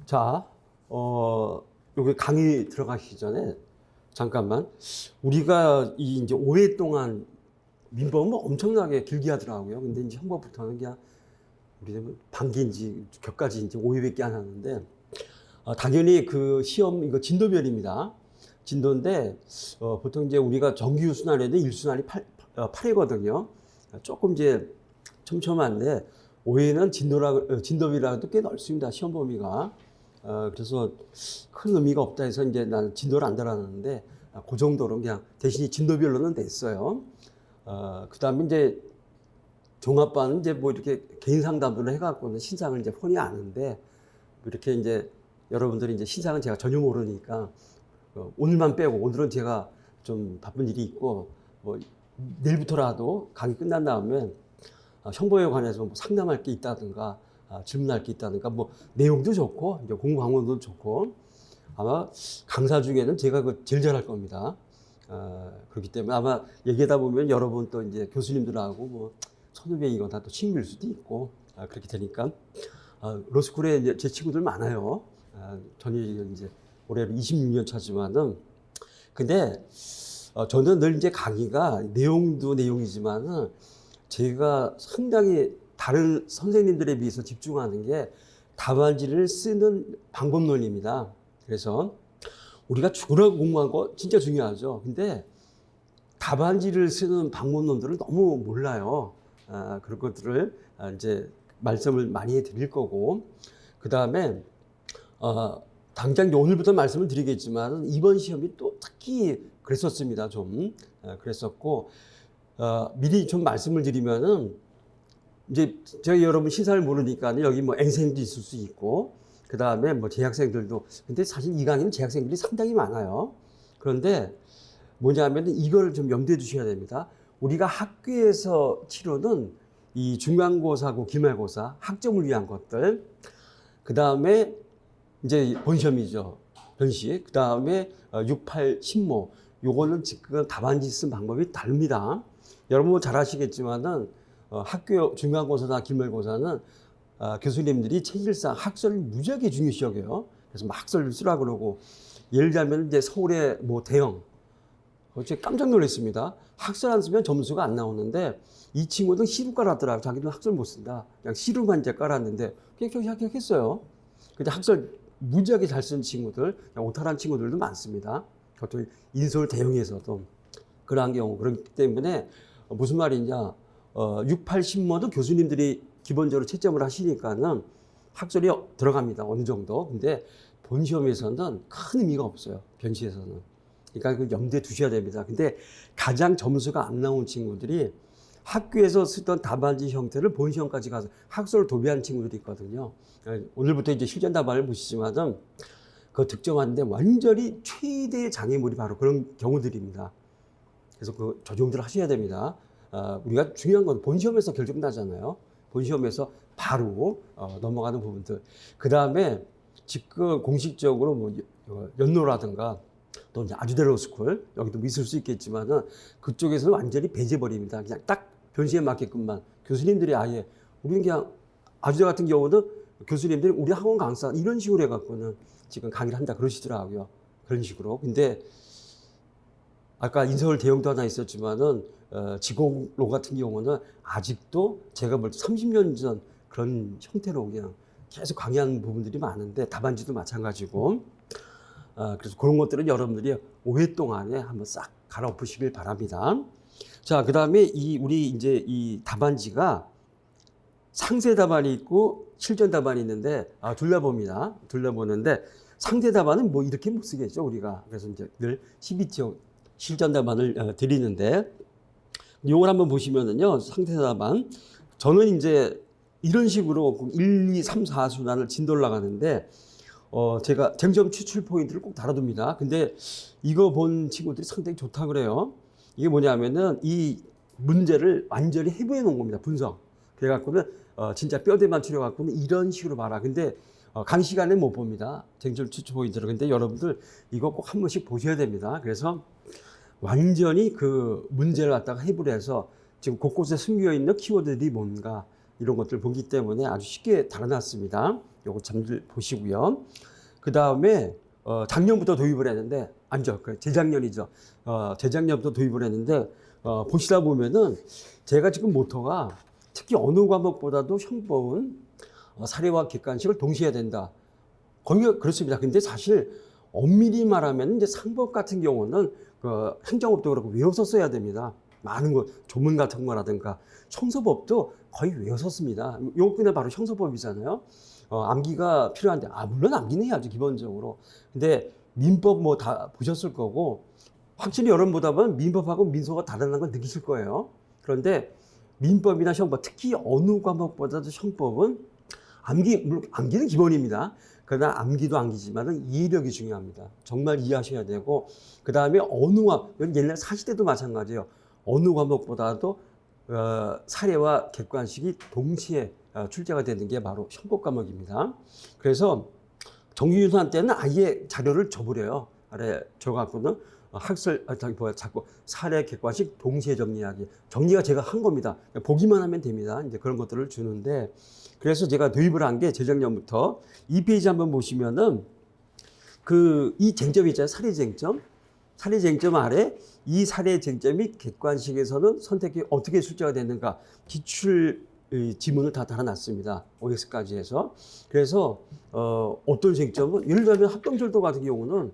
자, 여기 강의 들어가기 전에 잠깐만. 우리가 이 이제 5회 동안 민법은 뭐 엄청나게 길게 하더라고요. 근데 이제 형법부터는 그냥 우리는 반기인지 격까지 이제 5회밖에 안 하는데, 당연히 그 시험 이거 진도별입니다. 진도인데, 보통 이제 우리가 정규 순환에도 1순환이 8회거든요. 조금 이제 촘촘한데, 5회는 진도별이라도 꽤 넓습니다. 시험 범위가. 그래서 큰 의미가 없다 해서 이제 나는 진도를 안 달았는데, 그 정도로 그냥 대신에 진도별로는 됐어요. 그 다음에 이제 종합반은 이제 뭐 이렇게 개인 상담을 해갖고는 신상을 이제 폰이 아는데, 이렇게 이제 여러분들이 이제 신상은 제가 전혀 모르니까, 오늘만 빼고, 오늘은 제가 좀 바쁜 일이 있고, 뭐 내일부터라도 강의 끝난 다음에 형법에 관해서 뭐 상담할 게 있다든가, 질문할 게 있다든가, 뭐 내용도 좋고, 이제 공부 방법도 좋고, 아마 강사 중에는 제가 그 제일 잘할 겁니다. 그렇기 때문에 아마 얘기하다 보면 여러분 또 이제 교수님들하고 뭐 선후배이거나 또 친구일 수도 있고, 그렇게 되니까, 로스쿨에 이제 제 친구들 많아요. 저는 이제 올해 26년 차지만은, 근데, 저는 늘 이제 강의가 내용도 내용이지만은 제가 상당히 다른 선생님들에 비해서 집중하는 게 답안지를 쓰는 방법론입니다. 그래서 우리가 죽으라고 공부한 거 진짜 중요하죠. 근데 답안지를 쓰는 방법론들을 너무 몰라요. 그런 것들을 이제 말씀을 많이 해드릴 거고, 그 다음에 당장 오늘부터 말씀을 드리겠지만 이번 시험이 또 특히 그랬었습니다. 좀 그랬었고, 미리 좀 말씀을 드리면은 이제 저희 여러분 시사를 모르니까 여기 뭐 N생도 있을 수 있고, 그 다음에 뭐 재학생들도, 근데 사실 이 강의는 재학생들이 상당히 많아요. 그런데 뭐냐면 이걸 좀 염두에 두셔야 됩니다. 우리가 학교에서 치르는 이 중간고사고 기말고사, 학점을 위한 것들, 그 다음에 이제 본시험이죠. 변시. 그 다음에 6, 8, 10모. 요거는 지금 답안지 쓴 방법이 다릅니다. 여러분 잘 아시겠지만은 학교 중간고사나 기말고사는 교수님들이 체질상 학설을 무지하게 중요시 여겨요. 그래서 막 학설을 쓰라 그러고, 예를 들면 이제 서울의 뭐 대형, 제가 깜짝 놀랐습니다. 학설 안 쓰면 점수가 안 나오는데 이 친구는 시루 깔았더라고요. 자기는 학설 못 쓴다. 그냥 시루만 이제 깔았는데 그냥 합격했어요. 근데 학설 무지하게 잘 쓰는 친구들, 그냥 오탈한 친구들도 많습니다. 그것도 인서울 대형에서도 그러한 경우. 그렇기 때문에 무슨 말이냐, 6, 8, 10모도 교수님들이 기본적으로 채점을 하시니까는 학설이 들어갑니다. 어느 정도. 근데 본시험에서는 큰 의미가 없어요. 변시에서는. 그러니까 그 염두에 두셔야 됩니다. 근데 가장 점수가 안 나온 친구들이 학교에서 쓰던 답안지 형태를 본시험까지 가서 학설을 도배하는 친구들이 있거든요. 오늘부터 이제 실전 답안을 보시지만은 그 득점하는데 완전히 최대의 장애물이 바로 그런 경우들입니다. 그래서 그 조정들을 하셔야 됩니다. 우리가 중요한 건 본시험에서 결정나잖아요. 본시험에서 바로 넘어가는 부분들. 그 다음에 지금 공식적으로 뭐 연로라든가 또 이제 아주대로스쿨, 여기도 있을 수 있겠지만은 그쪽에서는 완전히 배제버립니다. 그냥 딱 변시에 맞게끔만. 교수님들이 아예, 우리는 그냥 아주대 같은 경우는 교수님들이 우리 학원 강사 이런 식으로 해갖고는 지금 강의를 한다 그러시더라고요. 그런 식으로. 근데 아까 인서울 대형도 하나 있었지만은 지공로 같은 경우는 아직도 제가 볼 때 30년 전 그런 형태로 그냥 계속 강의하는 부분들이 많은데, 답안지도 마찬가지고. 그래서 그런 것들은 여러분들이 5회 동안에 한번 싹 갈아엎으시길 바랍니다. 자, 그 다음에 우리 이제 이 답안지가 상세 답안이 있고 실전 답안이 있는데, 둘러봅니다. 둘러보는데, 상세 답안은 뭐 이렇게 못 쓰겠죠, 우리가. 그래서 이제 늘 12초 실전 답안을 드리는데, 이걸 한번 보시면은요, 상세 답안. 저는 이제 이런 식으로 1, 2, 3, 4순환을 진도를 나가는데, 제가 쟁점 추출 포인트를 꼭 달아둡니다. 근데 이거 본 친구들이 상당히 좋다 그래요. 이게 뭐냐면은 이 문제를 완전히 해부해 놓은 겁니다. 분석. 그래갖고는 진짜 뼈대만 추려갖고는 이런 식으로 봐라. 근데 강의 시간에 못 봅니다. 쟁점 추출 포인트를. 근데 여러분들 이거 꼭 한 번씩 보셔야 됩니다. 그래서 완전히 그 문제를 갖다가 해부를 해서 지금 곳곳에 숨겨 있는 키워드들이 뭔가, 이런 것들 보기 때문에 아주 쉽게 달아놨습니다. 요거 잠들 보시고요. 그 다음에 작년부터 도입을 했는데 아니죠, 재작년이죠. 재작년부터 도입을 했는데 보시다 보면은 제가 지금 모토가 특히 어느 과목보다도 형법은 사례와 객관식을 동시에 해야 된다. 거기가 그렇습니다. 근데 사실 엄밀히 말하면 이제 상법 같은 경우는 행정법도 그렇고 외워서 써야 됩니다. 많은 거 조문 같은 거라든가 형사법도 거의 외워서 씁니다. 요거 그냥 바로 형사법이잖아요. 암기가 필요한데 물론 암기는 해야죠 기본적으로. 근데 민법 뭐 다 보셨을 거고 확실히 여러분 보다 보면 민법하고 민소가 다르다는 걸 느끼실 거예요. 그런데 민법이나 형법 특히 어느 과목보다도 형법은 물론 암기는 기본입니다. 그러나 암기도 암기지만은 이해력이 중요합니다. 정말 이해하셔야 되고, 그 다음에 옛날 사시대도 마찬가지예요. 어느 과목보다도 사례와 객관식이 동시에 출제가 되는 게 바로 형법 과목입니다. 그래서 정규유산 때는 아예 자료를 줘버려요. 아래 줘갖고는 자꾸 사례 객관식 동시에 정리하기. 정리가 제가 한 겁니다. 보기만 하면 됩니다. 이제 그런 것들을 주는데, 그래서 제가 도입을 한 게 재작년부터 2페이지 한번 보시면은 이 쟁점이 있잖아요. 사례 쟁점. 사례 쟁점 아래 이 사례 쟁점이 객관식에서는 선택이 어떻게 출제가 되는가 기출 지문을 다 달아놨습니다. OX까지 해서. 그래서 어떤 쟁점은 예를 들면 합동절도 같은 경우는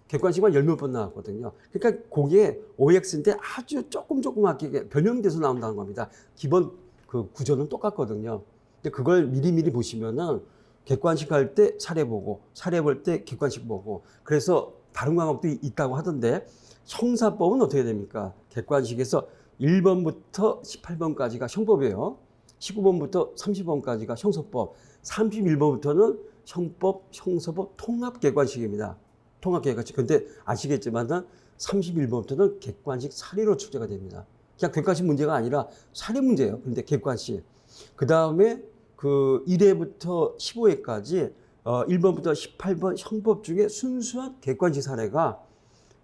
객관식만 10몇 번 나왔거든요. 그러니까 그게 OX인데 아주 조그맣게 변형돼서 나온다는 겁니다. 기본 그 구조는 똑같거든요. 근데 그걸 미리미리 보시면은 객관식 할 때 사례 보고, 사례 볼 때 객관식 보고, 그래서 다른 과목도 있다고 하던데, 형사법은 어떻게 됩니까? 객관식에서 1번부터 18번까지가 형법이에요. 19번부터 30번까지가 형사법, 31번부터는 형법, 형사법 통합 객관식입니다. 통합 객관식. 근데 아시겠지만은 31번부터는 객관식 사례로 출제가 됩니다. 그냥 객관식 문제가 아니라 사례 문제예요. 근데 객관식. 그 다음에 1회부터 15회까지 1번부터 18번 형법 중에 순수한 객관식 사례가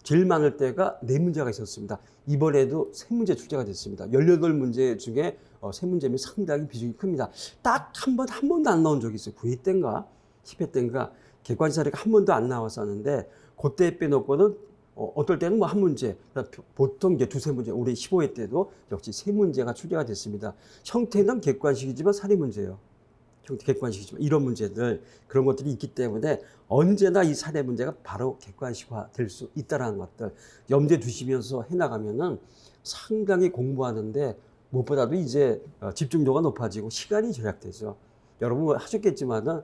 제일 많을 때가 4문제가 있었습니다. 이번에도 3문제 출제가 됐습니다. 18문제 중에 3문제면 상당히 비중이 큽니다. 딱 한 번도 안 나온 적이 있어요. 9회 때인가 10회 때인가 객관식 사례가 한 번도 안 나왔었는데 그때 빼놓고는 어떨 때는 뭐 한 문제, 보통 이제 2-3문제, 우리 15회 때도 역시 3문제가 출제가 됐습니다. 형태는 객관식이지만 사례 문제예요. 객관식이지만 이런 문제들, 그런 것들이 있기 때문에 언제나 이 사례 문제가 바로 객관식화 될 수 있다는 것들 염두에 두시면서 해나가면은 상당히 공부하는데 무엇보다도 이제 집중도가 높아지고 시간이 절약되죠. 여러분 하셨겠지만은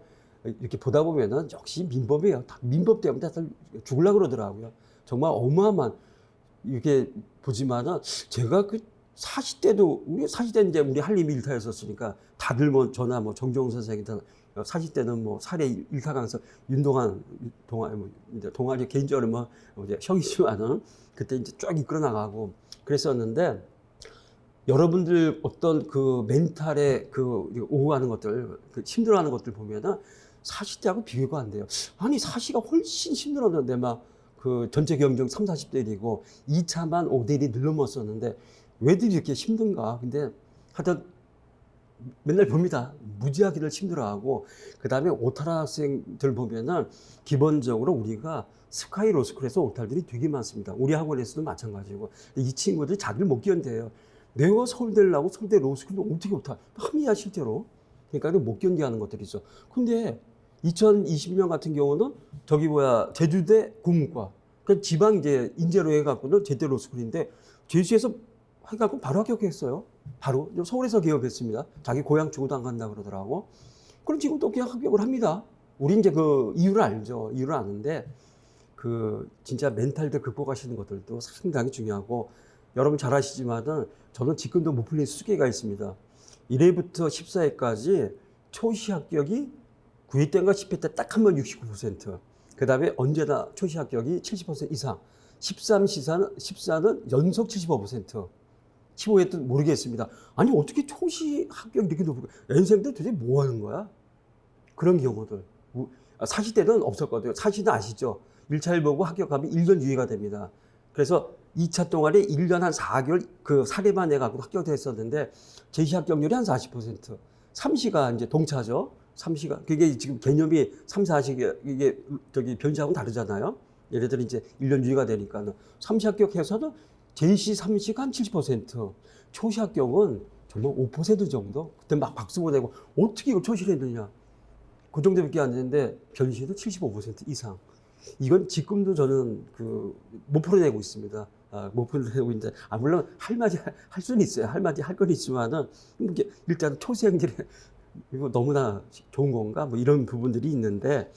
이렇게 보다 보면은 역시 민법이에요. 민법 때문에 다들 죽으려고 그러더라고요. 정말 어마어마한, 이렇게 보지만은 제가 40대도, 우리 40대는 이제 우리 한림 일타였었으니까 다들 뭐 저나 뭐 정종 선생이든 40대는 뭐 사례 일타 강사 윤동환 동아리 개인적으로 뭐 이제 형이지만은 그때 이제 쭉 이끌어 나가고 그랬었는데, 여러분들 어떤 멘탈에 오후하는 것들, 힘들어하는 것들 보면은 40대하고 비교가 안 돼요. 아니 40가 훨씬 힘들었는데 전체 경쟁 30-40대이고 2차만 5대1이 늘어먹었었는데 왜들 이렇게 힘든가. 근데 하여튼 맨날 봅니다. 무지하기를 힘들어하고, 그 다음에 오탈 학생들 보면은 기본적으로 우리가 스카이 로스쿨에서 오탈들이 되게 많습니다. 우리 학원에서도 마찬가지고. 이 친구들이 자기를 못 견뎌요. 내가 서울대를 나고 서울대 로스쿨도 어떻게 오탈? 합리화 실제로. 그러니까 못 견디하는 것들이죠. 근데 2020년 같은 경우는 제주대 국문과, 그 지방 이제 인재로 해갖고는 제대 로스쿨인데 제주에서 해갖고 바로 합격했어요. 바로 서울에서 개업했습니다. 자기 고향 죽어도 안 간다 그러더라고. 그럼 지금 또 그냥 합격을 합니다. 우리 이제 이유를 알죠. 이유를 아는데 진짜 멘탈들 극복하시는 것들도 상당히 중요하고, 여러분 잘 아시지만은 저는 지금도 못 풀린 수계가 있습니다. 1회부터 14회까지 초시 합격이 9회 때인가 10회 때 딱 한 번 69%. 그 다음에 언제나 초시 합격이 70% 이상. 14는 연속 75%. 15회 때 모르겠습니다. 아니 어떻게 초시 합격이 이렇게 높을까? 연생들 도대체 뭐 하는 거야? 그런 경우들. 사시 때는 없었거든요. 사시는 아시죠? 1차를 보고 합격하면 1년 유예가 됩니다. 그래서 2차 동아리 1년 한 4개월 그 사례만 해갖고 합격됐었는데 제시 합격률이 한 40%. 3시가 이제 동차죠. 3시가 그게 지금 개념이 3, 4시 이게 저기 변시하고는 다르잖아요. 예를 들어 이제 1년 유예가 되니까는 3시 합격해서는 제시 3시가 한 70%, 초시 합격은 정말 5% 정도. 그때 막 박수 보내고 어떻게 이걸 초시를 했느냐. 그 정도밖에 안 되는데 변시도 75% 이상. 이건 지금도 저는 못 풀어내고 있습니다. 못 풀어내고 있는데, 물론 할 말이 할 수는 있어요. 할 말이 할 건 있지만은, 이게 일단 초생들의 이거 너무나 좋은 건가? 뭐 이런 부분들이 있는데,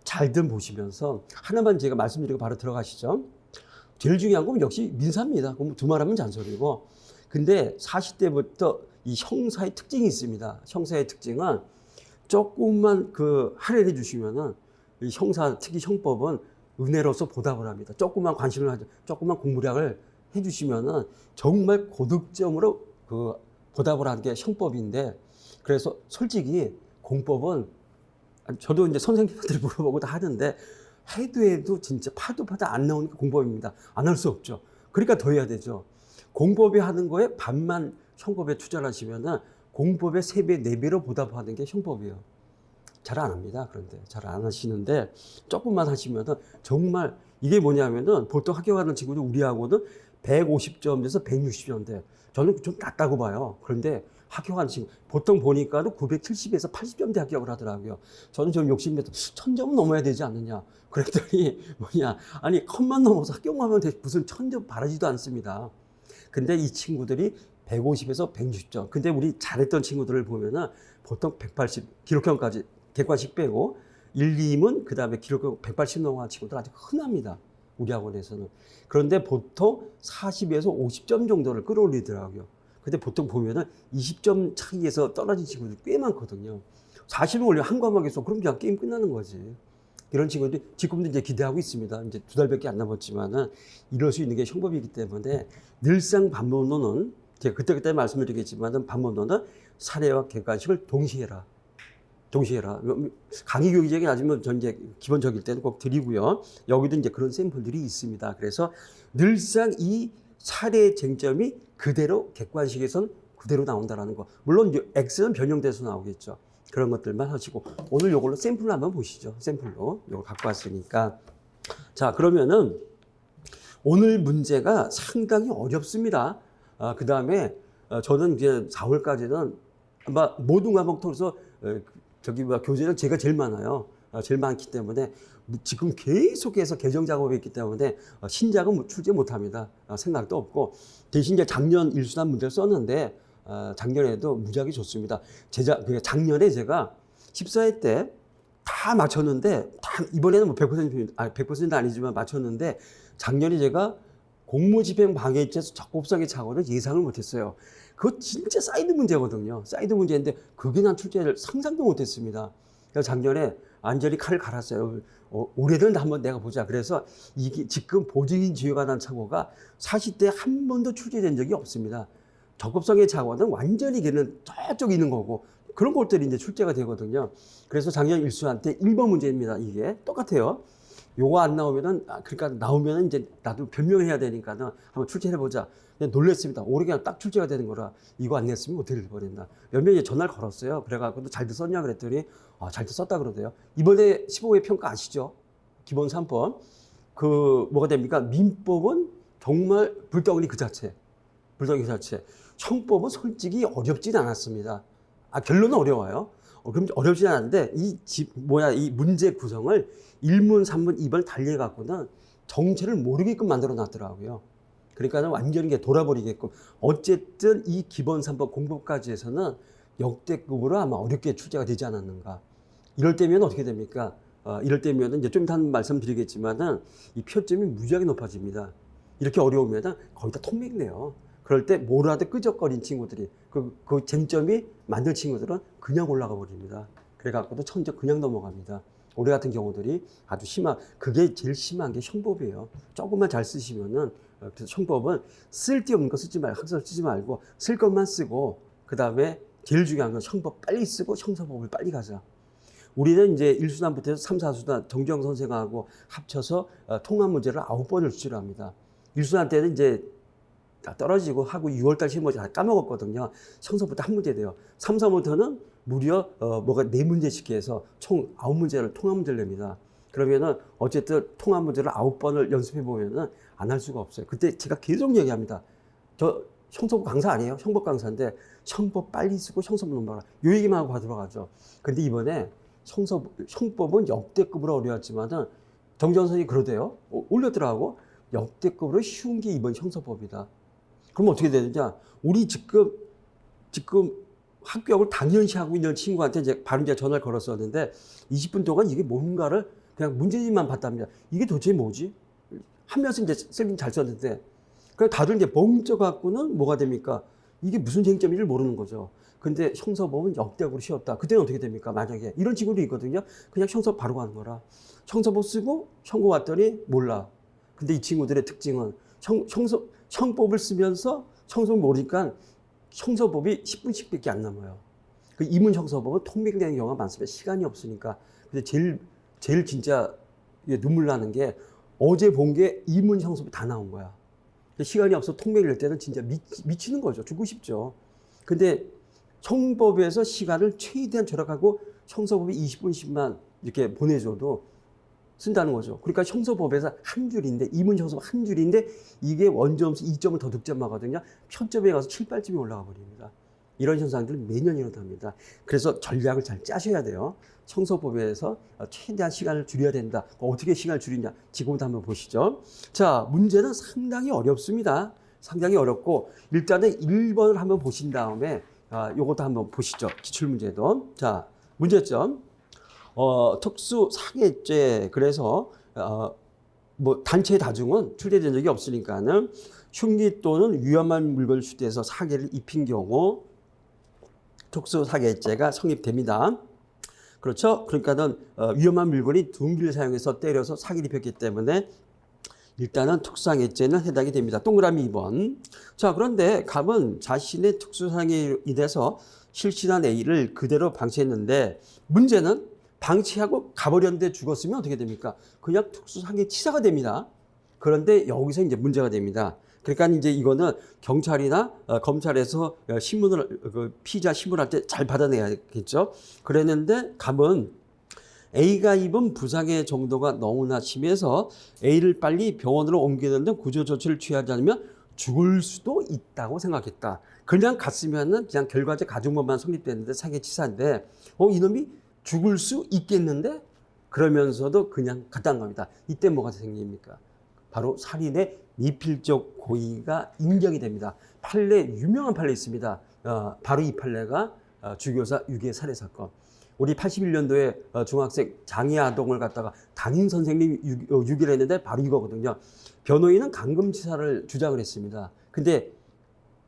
잘들 보시면서 하나만 제가 말씀드리고 바로 들어가시죠. 제일 중요한 건 역시 민사입니다. 그럼 두말하면 잔소리고. 근데 40대부터 이 형사의 특징이 있습니다. 형사의 특징은 조금만 할애해 주시면은 이 형사, 특히 형법은 은혜로서 보답을 합니다. 조금만 관심을 하죠. 조금만 공부량을 해주시면은 정말 고득점으로 보답을 하는 게 형법인데, 그래서 솔직히 공법은 저도 이제 선생님들 물어보고 다 하는데 해도 진짜 파도 안 나오니까 공법입니다. 안 할 수 없죠. 그러니까 더 해야 되죠. 공법이 하는 거에 반만 형법에 투자를 하시면은 공법의 3배, 4배로 보답하는 게 형법이에요. 잘 안 합니다. 그런데 잘 안 하시는데 조금만 하시면은 정말 이게 뭐냐면은 보통 합격하는 친구들 우리하고는 150점에서 160점대. 저는 좀 낮다고 봐요. 그런데 합격하는 친구 보통 보니까는 970에서 80점대 합격을 하더라고요. 저는 좀 욕심내서 1000점은 넘어야 되지 않느냐. 그랬더니 아니 컷만 넘어서 합격하면 무슨 1000점 바라지도 않습니다. 근데 이 친구들이 150에서 160점. 근데 우리 잘했던 친구들을 보면은 보통 180 기록형까지 객관식 빼고 1, 2는 그 다음에 기록형 180 넘어간 친구들 아주 흔합니다. 우리 학원에서는. 그런데 보통 40에서 50점 정도를 끌어올리더라고요. 근데 보통 보면은 20점 차이에서 떨어진 친구들이 꽤 많거든요. 40을 올려 한 과목에서 그럼 그냥 게임 끝나는 거지. 이런 친구들이 지금도 이제 기대하고 있습니다. 이제 2달밖에 안 남았지만은 이럴 수 있는 게 형법이기 때문에 늘상 반문론은 제가 그때 말씀드리겠지만은 반문론은 사례와 객관식을 동시에 해라. 강의 교육적이 아니면 전 이제 기본적일 때는 꼭 드리고요. 여기도 이제 그런 샘플들이 있습니다. 그래서 늘상 이 사례의 쟁점이 그대로 객관식에선 그대로 나온다라는 거. 물론 이제 X는 변형돼서 나오겠죠. 그런 것들만 하시고 오늘 요걸로 샘플을 한번 보시죠. 샘플로 요걸 갖고 왔으니까. 자, 그러면은 오늘 문제가 상당히 어렵습니다. 그 다음에 저는 이제 4월까지는 아마 모든 과목 통해서 교재는 제가 제일 많아요. 제일 많기 때문에 지금 계속해서 개정 작업이 있기 때문에 신작은 출제 못합니다. 생각도 없고 대신 이제 작년 일순환 문제를 썼는데 작년에도 무지하게 좋습니다. 작년에 제가 14회 때 다 맞췄는데 이번에는 뭐 100% 아니지만 맞췄는데 작년에 제가 공무집행 방해죄에서 적법성의 착오를 예상을 못했어요. 그거 진짜 사이드 문제거든요. 사이드 문제인데 그게 난 출제를 상상도 못했습니다. 그래서 작년에 완전히 칼을 갈았어요. 올해는 한번 내가 보자. 그래서 이게 지금 보증인 지위가 난 착오가 40대 한 번도 출제된 적이 없습니다. 적법성의 착오는 완전히 걔는 저쪽에 있는 거고 그런 것들이 이제 출제가 되거든요. 그래서 작년 일수한 때 1번 문제입니다. 이게 똑같아요. 요거 안 나오면은, 그러니까 나오면은 이제 나도 변명해야 되니까는 한번 출제해보자. 그냥 놀랬습니다. 올해 그냥 딱 출제가 되는 거라 이거 안 냈으면 어떻게 될 뻔했나. 몇 명이 전화를 걸었어요. 그래가지고 잘들 썼냐 그랬더니 잘들 썼다 그러대요. 이번에 15회 평가 아시죠? 기본 3법. 뭐가 됩니까? 민법은 정말 불덩어리 그 자체. 형법은 솔직히 어렵진 않았습니다. 결론은 어려워요. 그럼 어렵진 않은데 이 문제 구성을 1문, 3문, 2번 달리해갖고는 정체를 모르게끔 만들어 놨더라고요. 그러니까 완전히 돌아버리게끔. 어쨌든 이 기본 3법 공부까지 해서는 역대급으로 아마 어렵게 출제가 되지 않았는가. 이럴 때면 어떻게 됩니까? 이럴 때면 이제 좀 이따 말씀드리겠지만은 이 표점이 무지하게 높아집니다. 이렇게 어려우면은 거의 다 통맥내요. 그럴 때 뭐라도 끄적거린 친구들이 그 쟁점이 만들 친구들은 그냥 올라가 버립니다. 그래갖고도 천적 그냥 넘어갑니다. 올해 같은 경우들이 아주 그게 제일 심한 게 형법이에요. 조금만 잘 쓰시면은, 그래서 형법은 쓸데없는 거 쓰지 말고, 학설 쓰지 말고, 쓸 것만 쓰고, 그 다음에 제일 중요한 건 형법 빨리 쓰고, 형사법을 빨리 가자. 우리는 이제 1수단부터 해서 3, 4수단 정주영 선생하고 합쳐서 통합 문제를 9번을 출제합니다. 1순환 때는 이제 다 떨어지고 하고 6월달 시험지 다 까먹었거든요. 성서부터 한 문제 돼요. 3, 4부터는 무려 뭐가 4문제씩 해서 총 9문제를 통합 문제를 냅니다. 그러면은 어쨌든 통합 문제를 9번을 연습해 보면은 안 할 수가 없어요. 그때 제가 계속 얘기합니다. 저 형법 강사 아니에요? 형법 강사인데 형법 빨리 쓰고 형법 넘어가라. 요 얘기만 하고 들어가죠. 근데 이번에 형법은 역대급으로 어려웠지만은 정전 선생님이 그러대요. 올렸더라고. 역대급으로 쉬운 게 이번 형사법이다. 그럼 어떻게 되느냐? 우리 지금 합격을 당연시 하고 있는 친구한테 이제 바로 이제 전화를 걸었었는데 20분 동안 이게 뭔가를 그냥 문제집만 봤답니다. 이게 도대체 뭐지? 하면서 이제 쓰긴 잘 썼는데, 그래 다들 이제 멍쪄 갖고는 뭐가 됩니까? 이게 무슨 쟁점인지를 모르는 거죠. 근데 형사법은 역대급으로 쉬웠다. 그때는 어떻게 됩니까? 만약에 이런 친구도 있거든요. 그냥 형사법 바로 가는 거라. 형사법 쓰고 형고 왔더니 몰라. 근데 이 친구들의 특징은 형법을 쓰면서 형사법 모르니까 형사법이 10분씩밖에 안 남아요. 그 이문 형사법은 통백되는 경우가 많습니다. 시간이 없으니까. 근데 제일 진짜 눈물 나는 게 어제 본 게 이문 형사법이 다 나온 거야. 시간이 없어 통백을 낼 때는 진짜 미치는 거죠. 죽고 싶죠. 근데 형법에서 시간을 최대한 절약하고 형사법이 20분씩만 이렇게 보내줘도 쓴다는 거죠. 그러니까 형사법에서 한 줄인데, 이문 형사법 한 줄인데 이게 원점수 2점을 더 득점하거든요. 편점에 가서 7, 8점이 올라가 버립니다. 이런 현상들은 매년 일어납니다. 그래서 전략을 잘 짜셔야 돼요. 형사법에서 최대한 시간을 줄여야 된다. 어떻게 시간을 줄이냐? 지금부터 한번 보시죠. 자, 문제는 상당히 어렵습니다. 상당히 어렵고 일단은 1번을 한번 보신 다음에 요것도 한번 보시죠. 기출문제도. 자, 문제점. 특수 상해죄. 그래서 뭐 단체 다중은 출제된 적이 없으니까는 흉기 또는 위험한 물건을 휴대해서 사기를 입힌 경우 특수 상해죄가 성립됩니다. 그렇죠? 그러니까는 위험한 물건이 둔기를 사용해서 때려서 사기를 입혔기 때문에 일단은 특수상해죄는 해당이 됩니다. 동그라미 2번. 자, 그런데 갑은 자신의 특수상해에 인해서 실신한 A를 그대로 방치했는데 문제는 방치하고 가버렸는데 죽었으면 어떻게 됩니까? 그냥 특수상해 치사가 됩니다. 그런데 여기서 이제 문제가 됩니다. 그러니까 이제 이거는 경찰이나 검찰에서 신문을 피의자 신문할 때 잘 받아내야겠죠. 그랬는데 갑은 A가 입은 부상의 정도가 너무나 심해서 A를 빨리 병원으로 옮기는 등 구조 조치를 취하지 않으면 죽을 수도 있다고 생각했다. 그냥 갔으면은 그냥 결과적 가중법만 성립됐는데 상해치사인데 이놈이 죽을 수 있겠는데? 그러면서도 그냥 갔다는 겁니다. 이때 뭐가 생깁니까? 바로 살인의 미필적 고의가 인정이 됩니다. 판례, 유명한 판례 있습니다. 바로 이 판례가 주교사 유괴 살해 사건. 우리 81년도에 중학생 장애아동을 갖다가 담임 선생님이 유괴를 했는데 바로 이거거든요. 변호인은 감금치사를 주장을 했습니다. 근데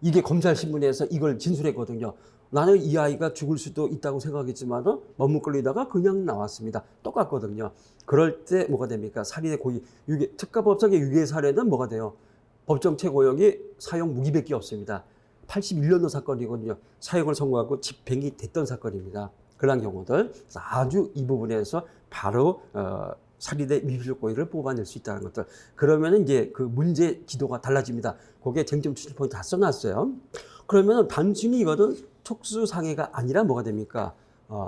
이게 검찰 신문에서 이걸 진술했거든요. 나는 이 아이가 죽을 수도 있다고 생각했지만 머뭇거리다가 그냥 나왔습니다. 똑같거든요. 그럴 때 뭐가 됩니까? 살인의 고의, 유괴, 특가법상의 유괴 살해는 뭐가 돼요? 법정 최고형이 사형 무기밖에 없습니다. 81년도 사건이거든요. 사형을 선고하고 집행이 됐던 사건입니다. 그런 경우들. 아주 이 부분에서 바로 살인의 미필적 고의를 뽑아낼 수 있다는 것들. 그러면 이제 그 문제 기도가 달라집니다. 거기에 쟁점 추출 포인트 다 써놨어요. 그러면 단순히 이거는 특수상해가 아니라 뭐가 됩니까?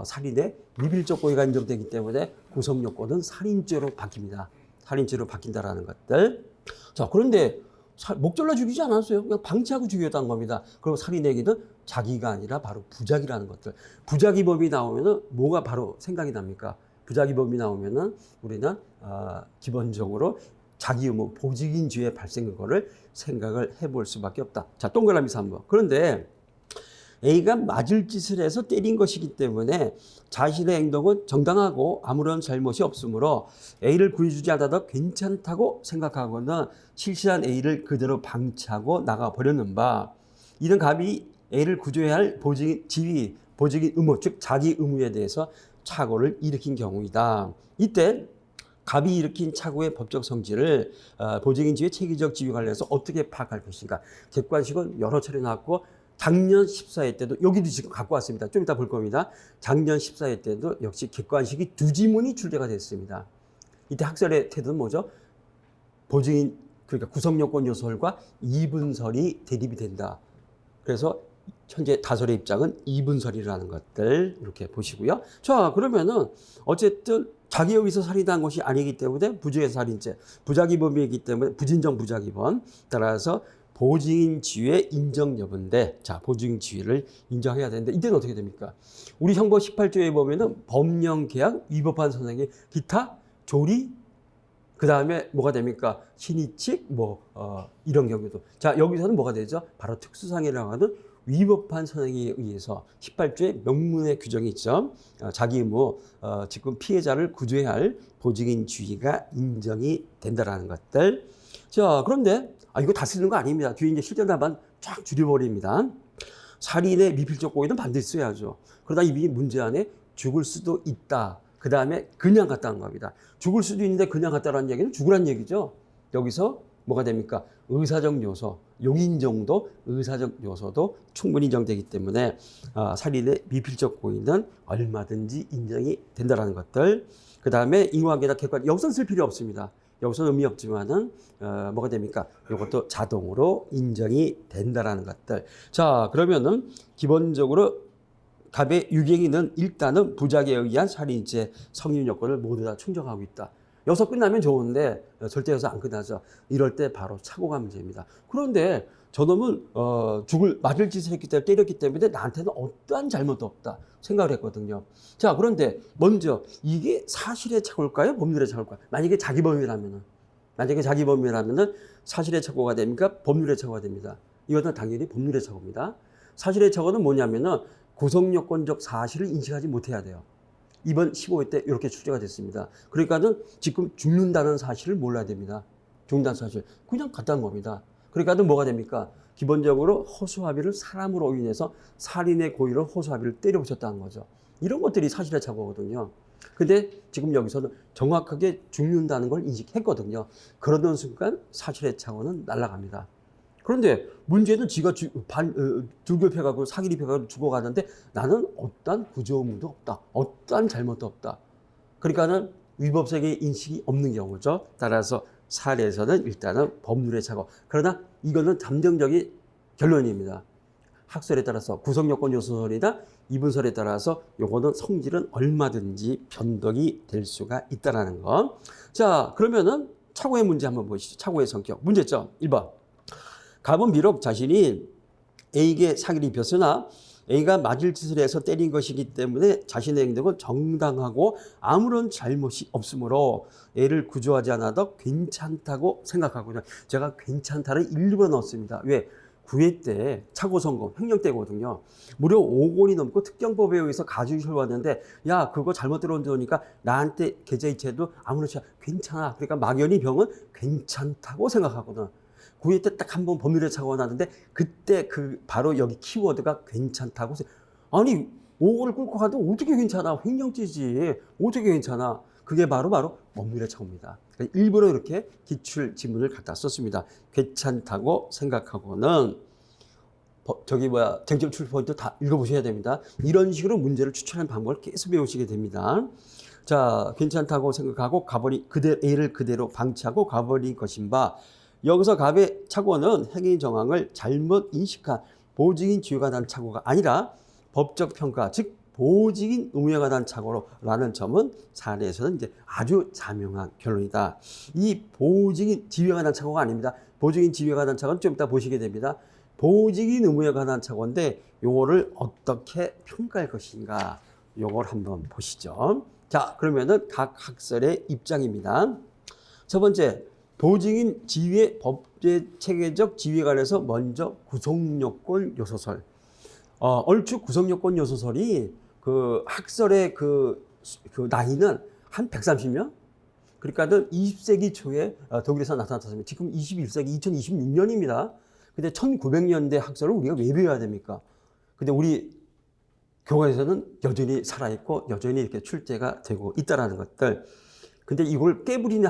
살인의 미필적 고의가 인정되기 때문에 구성 요건은 살인죄로 바뀝니다. 살인죄로 바뀐다라는 것들. 자, 그런데 목절로 죽이지 않았어요. 그냥 방치하고 죽였다는 겁니다. 그리고 살인행위는 자기가 아니라 바로 부작이라는 것들. 부작위법이 나오면은 뭐가 바로 생각이 납니까? 부작위법이 나오면은 우리는 기본적으로 자기 의무, 보직인죄의 발생인 거를 생각을 해볼 수밖에 없다. 자, 동그라미 3번. 그런데 A가 맞을 짓을 해서 때린 것이기 때문에 자신의 행동은 정당하고 아무런 잘못이 없으므로 A를 구해주지 않아도 괜찮다고 생각하고는 실시한 A를 그대로 방치하고 나가버렸는 바, 이는 갑이 A를 구조해야 할 보직인 지위, 보직인 의무, 즉 자기 의무에 대해서 착오를 일으킨 경우이다. 이때 갑이 일으킨 착오의 법적 성질을 보직인 지위의 체계적 지위 관련해서 어떻게 파악할 것인가. 객관식은 여러 차례 나왔고 작년 14회 때도 여기도 지금 갖고 왔습니다. 좀 이따 볼 겁니다. 작년 14회 때도 역시 객관식이 두 지문이 출제가 됐습니다. 이때 학설의 태도는 뭐죠? 보증인 그러니까 구성요건 요설과 이분설이 대립이 된다. 그래서 현재 다설의 입장은 이분설이라는 것들 이렇게 보시고요. 자, 그러면은 어쨌든 자기에 의해서 살인한 것이 아니기 때문에 부주의 살인죄, 부작위범이기 때문에 부진정 부작위범 따라서 보증인 지위의 인정 여부인데, 자, 보증인 지위를 인정해야 되는데 이때는 어떻게 됩니까? 우리 형법 18조에 보면은 법령 계약 위법한 선행의 기타 조리 그 다음에 뭐가 됩니까? 신의칙 이런 경우도. 자, 여기서는 뭐가 되죠? 바로 특수상해라고 하는 위법한 선행에 의해서 18조의 명문의 규정이 있죠. 자기 의무, 지금 피해자를 구조해야 할 보증인 지위가 인정이 된다라는 것들. 자, 그런데 이거 다 쓰는 거 아닙니다. 뒤에 이제 실전답안 쫙 줄여버립니다. 살인의 미필적 고의는 반드시 써야죠. 그러다 이 문제 안에 죽을 수도 있다. 그 다음에 그냥 갔다는 겁니다. 죽을 수도 있는데 그냥 갔다라는 얘기는 죽으란 얘기죠. 여기서 뭐가 됩니까? 의사적 요소, 용인 정도 의사적 요소도 충분히 인정되기 때문에 살인의 미필적 고의는 얼마든지 인정이 된다는 것들. 그 다음에 인과관계나 객관, 여기서는 쓸 필요 없습니다. 여기서는 의미 없지만은 뭐가 됩니까? 이것도 자동으로 인정이 된다는 것들. 자, 그러면은 기본적으로 갑의 유경이는 일단은 부작에 의한 살인죄 성립 요건을 모두 다 충족하고 있다. 여기서 끝나면 좋은데 절대 여기서 안 끝나죠. 이럴 때 바로 착오가 문제입니다. 그런데 저놈은 맞을 짓을 했기 때문에 때렸기 때문에 나한테는 어떠한 잘못도 없다 생각을 했거든요. 자, 그런데 먼저 이게 사실의 착오일까요? 법률의 착오일까요? 만약에 자기 범위라면은 사실의 착오가 됩니까? 법률의 착오가 됩니다. 이것은 당연히 법률의 착오입니다. 사실의 착오는 뭐냐면은 구성요건적 사실을 인식하지 못해야 돼요. 이번 15회 때 이렇게 출제가 됐습니다. 그러니까는 지금 죽는다는 사실을 몰라야 됩니다. 죽는다는 사실. 그냥 갔다는 겁니다. 그러니까는 뭐가 됩니까? 기본적으로 허수아비를 사람으로 인해서 살인의 고의로 허수아비를 때려부셨다는 거죠. 이런 것들이 사실의 착오거든요. 근데 지금 여기서는 정확하게 죽는다는 걸 인식했거든요. 그러던 순간 사실의 착오는 날아갑니다. 그런데 문제는 지가 불교패가고 사기리 패가고 죽어가는데 나는 어떠한 구조 의무도 없다. 어떠한 잘못도 없다. 그러니까는 위법성의 인식이 없는 경우죠. 따라서 사례에서는 일단은 법률의 착오. 그러나 이거는 잠정적인 결론입니다. 학설에 따라서 구성요건 요소설이나 이분설에 따라서 요거는 성질은 얼마든지 변동이 될 수가 있다는 거. 자, 그러면은 착오의 문제 한번 보시죠. 착오의 성격. 문제점 1번. 갑은 비록 자신이 A에게 사기를 입혔으나 A가 맞을 짓을 해서 때린 것이기 때문에 자신의 행동은 정당하고 아무런 잘못이 없으므로 A를 구조하지 않아도 괜찮다고 생각하거든요. 제가 괜찮다를 일부러 넣었습니다. 왜? 9회 때 착오 성공, 횡령 때거든요. 무려 5권이 넘고 특경법에 의해서 가중시를 왔는데 야, 그거 잘못 들어오니까 나한테 계좌이체도 아무렇지 않아. 괜찮아. 그러니까 막연히 병은 괜찮다고 생각하거든. 9회 때 딱 한 번 법률의 착오가 나는데 그때 바로 여기 키워드가 괜찮다고. 아니 5월을 끌고 가도 어떻게 괜찮아? 횡령죄지. 어떻게 괜찮아? 그게 바로 법률의 착오입니다. 일부러 이렇게 기출 지문을 갖다 썼습니다. 괜찮다고 생각하고는 쟁점 출제 포인트 다 읽어보셔야 됩니다. 이런 식으로 문제를 추출하는 방법을 계속 배우시게 됩니다. 자, 괜찮다고 생각하고 A를 그대로 방치하고 가버린 것인바. 여기서 갑의 착오는 행위 정황을 잘못 인식한 보증인 지위가 난 착오가 아니라 법적 평가, 즉 보증인 의무에 관한 착오라는 점은 사례에서는 이제 아주 자명한 결론이다. 이 보증인 지위에 관한 착오가 아닙니다. 보증인 지위에 관한 착오는 좀 이따 보시게 됩니다. 보증인 의무에 관한 착오인데 요거를 어떻게 평가할 것인가 요걸 한번 보시죠. 자, 그러면은 각 학설의 입장입니다. 첫 번째, 보증인 지위의 법제 체계적 지위에 관해서 먼저 구성요건 요소설. 얼추 구성요건 요소설이 그 학설의 그 나이는 한 130년? 그러니까는 20세기 초에 독일에서 나타났습니다. 지금 21세기 2026년입니다. 근데 1900년대 학설을 우리가 왜 배워야 됩니까? 근데 우리 교과에서는 여전히 살아있고 여전히 이렇게 출제가 되고 있다는 것들. 근데 이걸 깨부리는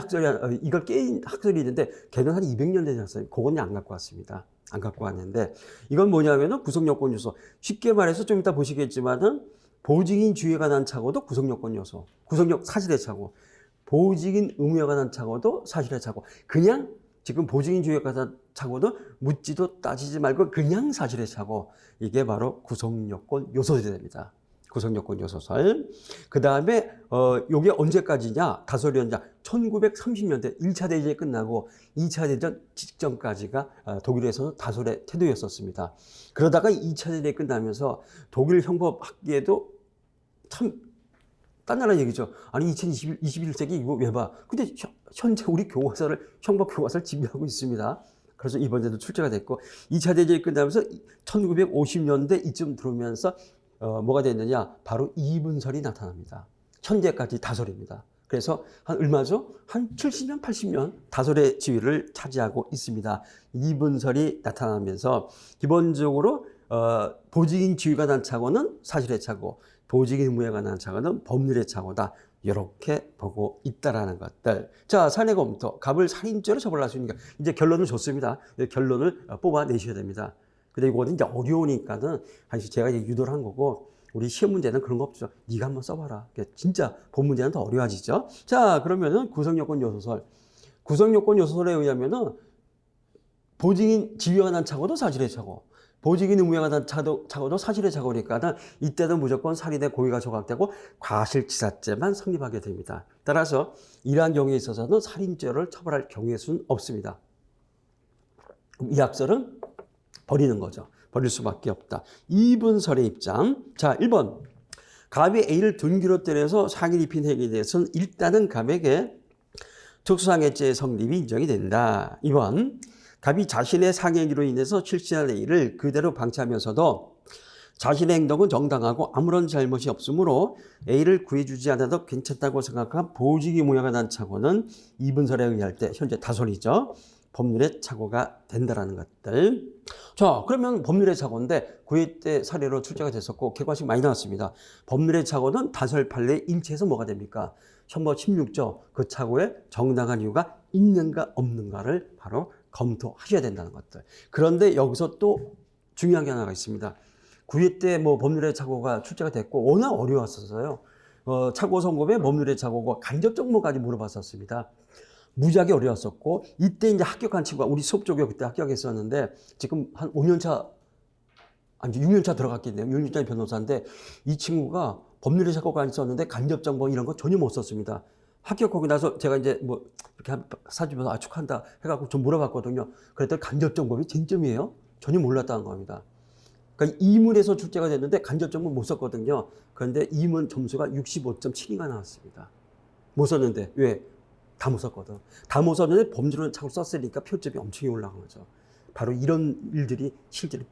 이걸 깬 학설이 있는데 걔는 한 200년 된 학설이 그건 안 갖고 왔습니다. 안 갖고 왔는데 이건 뭐냐면은 구성요건 요소. 쉽게 말해서 좀 이따 보시겠지만은 보증인 지위에 관한 착오도 구성요건 요소. 사실의 착오. 보증인 의무에 관한 착오도 사실의 착오. 그냥 지금 보증인 주의가 차고도 묻지도 따지지 말고 그냥 사실에 차고, 이게 바로 구성요건 요소설이 됩니다. 구성요건 요소설. 그 다음에 요게 언제까지냐? 다소리언자 1930년대 1차 대전이 끝나고 2차 대전 직전까지가 독일에서는 다솔의 태도였었습니다. 그러다가 2차 대전이 끝나면서 독일 형법학계에도 참 딴나라 얘기죠. 아니 21세기 이거 왜 봐? 근데 현재 우리 교과서를, 형법 교과서를 지배하고 있습니다. 그래서 이번에도 출제가 됐고, 2차 대전이 끝나면서 1950년대 이쯤 들어오면서 뭐가 됐느냐? 바로 이분설이 나타납니다. 현재까지 다솔입니다. 그래서 한 얼마죠? 한 70년, 80년 다솔의 지위를 차지하고 있습니다. 이분설이 나타나면서 기본적으로 보직인 지위가 난 착오는 사실의 착오, 보직인 의무에 관한 착오는 법률의 착오다. 이렇게 보고 있다라는 것들. 자, 사내 검토, 갑을 살인죄로 처벌할 수 있으니까 이제 결론을 줬습니다. 결론을 뽑아내셔야 됩니다. 근데 이거는 이제 어려우니까는 사실 제가 이제 유도를 한 거고, 우리 시험 문제는 그런 거 없죠. 네가 한번 써봐라. 진짜 본 문제는 더 어려워지죠. 자, 그러면은 구성요건 요소설. 구성요건 요소설에 의하면은 보증인 지위가 난 착오도 사실의 착오, 보증인 의무가 난 착오도 사실의 착오니까 이때도 무조건 살인의 고의가 조각되고 과실치사죄만 성립하게 됩니다. 따라서 이러한 경우에 있어서는 살인죄를 처벌할 경우의 수는 없습니다. 이 학설은 버리는 거죠. 버릴 수밖에 없다. 이분설의 입장. 자, 1번. 갑이 A를 등기로 때려서 상해를 입힌 행위에 대해서는 일단은 갑에게 특수상해죄의 성립이 인정이 된다. 2번. 갑이 자신의 상해행위로 인해서 실시한 A를 그대로 방치하면서도 자신의 행동은 정당하고 아무런 잘못이 없으므로 A를 구해주지 않아도 괜찮다고 생각한 보직이 모양을 난 착오는 이분설에 의할 때 현재 다솔이죠. 법률의 착오가 된다라는 것들. 자, 그러면 법률의 착오인데 9회 때 사례로 출제가 됐었고 객관식 많이 나왔습니다. 법률의 착오는 다설 판례의 일체에서 뭐가 됩니까? 형법 16조 그 착오에 정당한 이유가 있는가 없는가를 바로 검토하셔야 된다는 것들. 그런데 여기서 또 중요한 게 하나가 있습니다. 9회 때 뭐 법률의 착오가 출제가 됐고 워낙 어려웠었어요. 착오 선고에 법률의 착오고 간접 정보까지 물어봤었습니다. 무지하게 어려웠었고, 이때 이제 합격한 친구가 우리 수업 쪽에 그때 합격했었는데 지금 한 5년차, 아니 6년차 들어갔겠네요. 6년차 변호사인데 이 친구가 법률의 착오가 있었는데 간접 정보 이런 거 전혀 못 썼습니다. 합격하고 나서 제가 이제 뭐 이렇게 사주면서 축한다 해갖고 좀 물어봤거든요. 그랬더니 간접 정보이 쟁점이에요. 전혀 몰랐다는 겁니다. 그러니까 이문에서 출제가 됐는데 간접 정보 못 썼거든요. 그런데 이문 점수가 65.7가 나왔습니다. 못 썼는데 왜? 다 못 썼거든. 다 못 썼는데 범죄로는 자꾸 썼으니까 표점이 엄청 올라간 거죠. 바로 이런 일들이 실제로